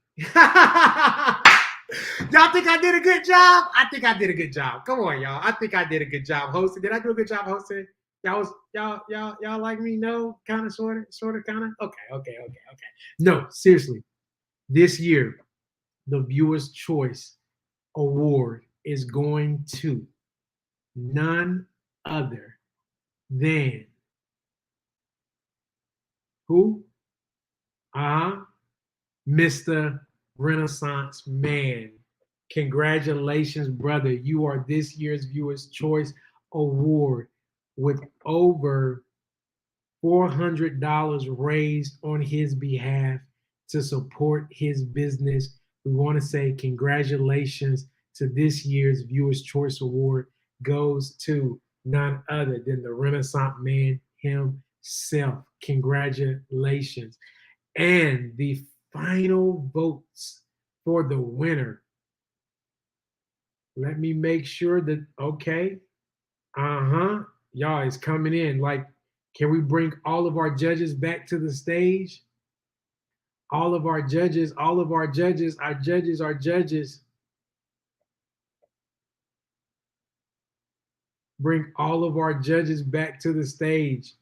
Y'all think I did a good job? I think I did a good job. Come on, y'all. I think I did a good job hosting. Did I do a good job hosting? Y'all like me? No, kind of, sort of, kind of. Okay. No, seriously. This year, the Viewer's Choice Award is going to none other than who? Mr. Renaissance Man. Congratulations, brother. You are this year's Viewer's Choice Award with over $400 raised on his behalf to support his business. We want to say congratulations to this year's Viewer's Choice Award goes to none other than the Renaissance Man himself. Congratulations. And the final votes for the winner. Let me make sure that, okay. Y'all, it's coming in. Like, can we bring all of our judges back to the stage? All of our judges. Bring all of our judges back to the stage.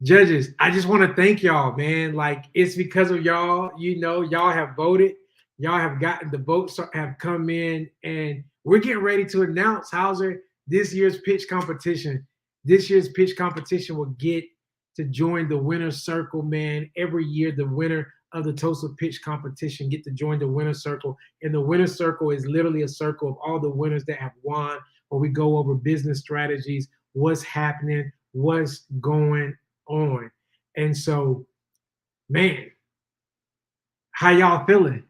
Judges, I just want to thank y'all, man. Like, it's because of y'all, y'all have voted. Y'all have gotten the votes have come in, and we're getting ready to announce, Hauser, this year's pitch competition. This year's pitch competition will get to join the winner's circle, man. Every year, the winner of the Tulsa Pitch Competition get to join the winner's circle. And the winner's circle is literally a circle of all the winners that have won, where we go over business strategies, what's happening, what's going on. And so, man, how y'all feeling?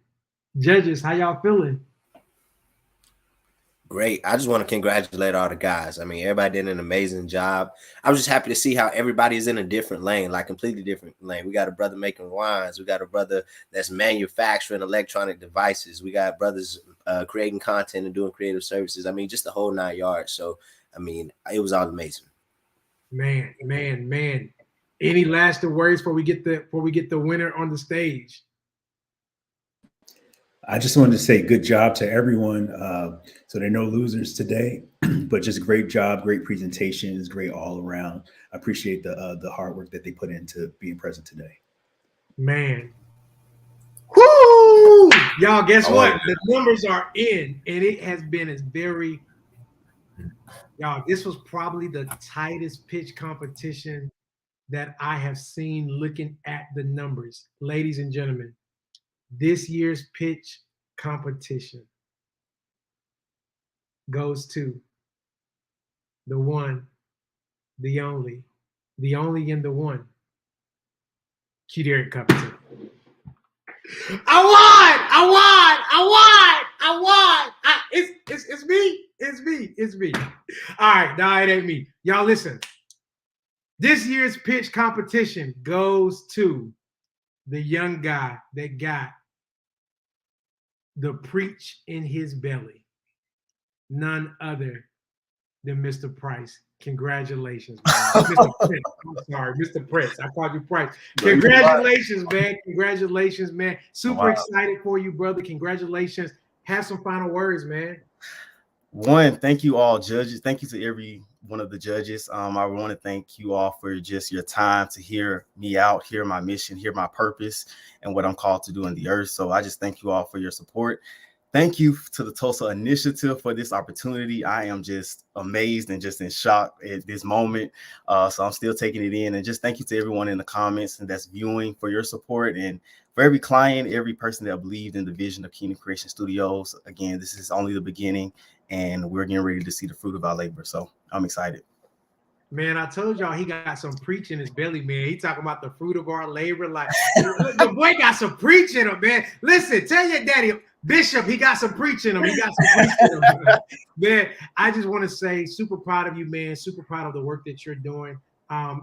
Judges, how y'all feeling? Great. I just want to congratulate all the guys. I mean, everybody did an amazing job. I was just happy to see how everybody's in a different lane, like completely different lane. We got a brother making wines. We got a brother that's manufacturing electronic devices. We got brothers creating content and doing creative services. I mean, just the whole 9 yards. So, I mean, it was all amazing. Man. Any last words before we get the winner on the stage? I just wanted to say good job to everyone. So there are no losers today, but just great job, great presentations, great all around. I appreciate the hard work that they put into being present today. Man. Woo! Y'all, guess what? The numbers are in, and it has been y'all, this was probably the tightest pitch competition that I have seen looking at the numbers. Ladies and gentlemen, this year's pitch competition goes to the one, the only and the one, Qu'Derrick Covington. I won! It's me. All right, no, it ain't me. Y'all listen. This year's pitch competition goes to the young guy that got the preach in his belly, none other than Mr. Price. Congratulations, man. Mr. Prince. I'm sorry, Mr. Prince. I called you Price. Congratulations, man. Congratulations, man. Super excited for you, brother. Congratulations. Have some final words, man. One, thank you all judges. Thank you to every one of the judges. I want to thank you all for just your time to hear me out, hear my mission, hear my purpose, and what I'm called to do in the earth. So I just thank you all for your support. Thank you to the Tulsa Initiative for this opportunity. I am just amazed and just in shock at this moment. So I'm still taking it in. And just thank you to everyone in the comments and that's viewing for your support. And for every client, every person that believed in the vision of Kingdom Creation Studios. Again, this is only the beginning and we're getting ready to see the fruit of our labor. So I'm excited. Man, I told y'all he got some preach in his belly, man. He talking about the fruit of our labor. Like, the boy got some preach in him, man. Listen, tell your daddy, Bishop, he got some preach in him. He got some preach in him. Man, I just want to say super proud of you, man. Super proud of the work that you're doing.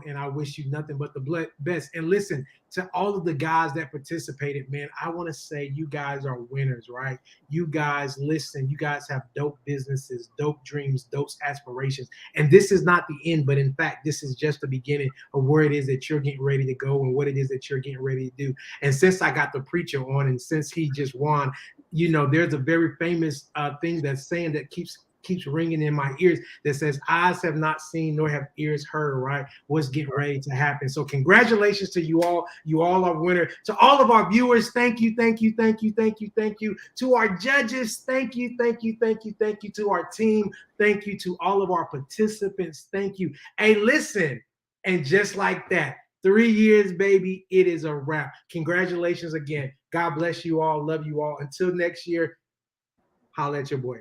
And I wish you nothing but the best. And listen, to all of the guys that participated, man, I want to say you guys are winners, right? You guys, listen, you guys have dope businesses, dope dreams, dope aspirations. And this is not the end, but in fact, this is just the beginning of where it is that you're getting ready to go and what it is that you're getting ready to do. And since I got the preacher on and since he just won, you know, there's a very famous thing that's saying that keeps ringing in my ears that says, eyes have not seen nor have ears heard, right? What's getting ready to happen. So congratulations to you all. You all are winners. To all of our viewers, thank you, thank you, thank you, thank you, thank you. To our judges, thank you, thank you, thank you, thank you. To our team, thank you. To all of our participants, thank you. Hey, listen, and just like that, 3 years, baby, it is a wrap. Congratulations again. God bless you all. Love you all. Until next year, holla at your boy.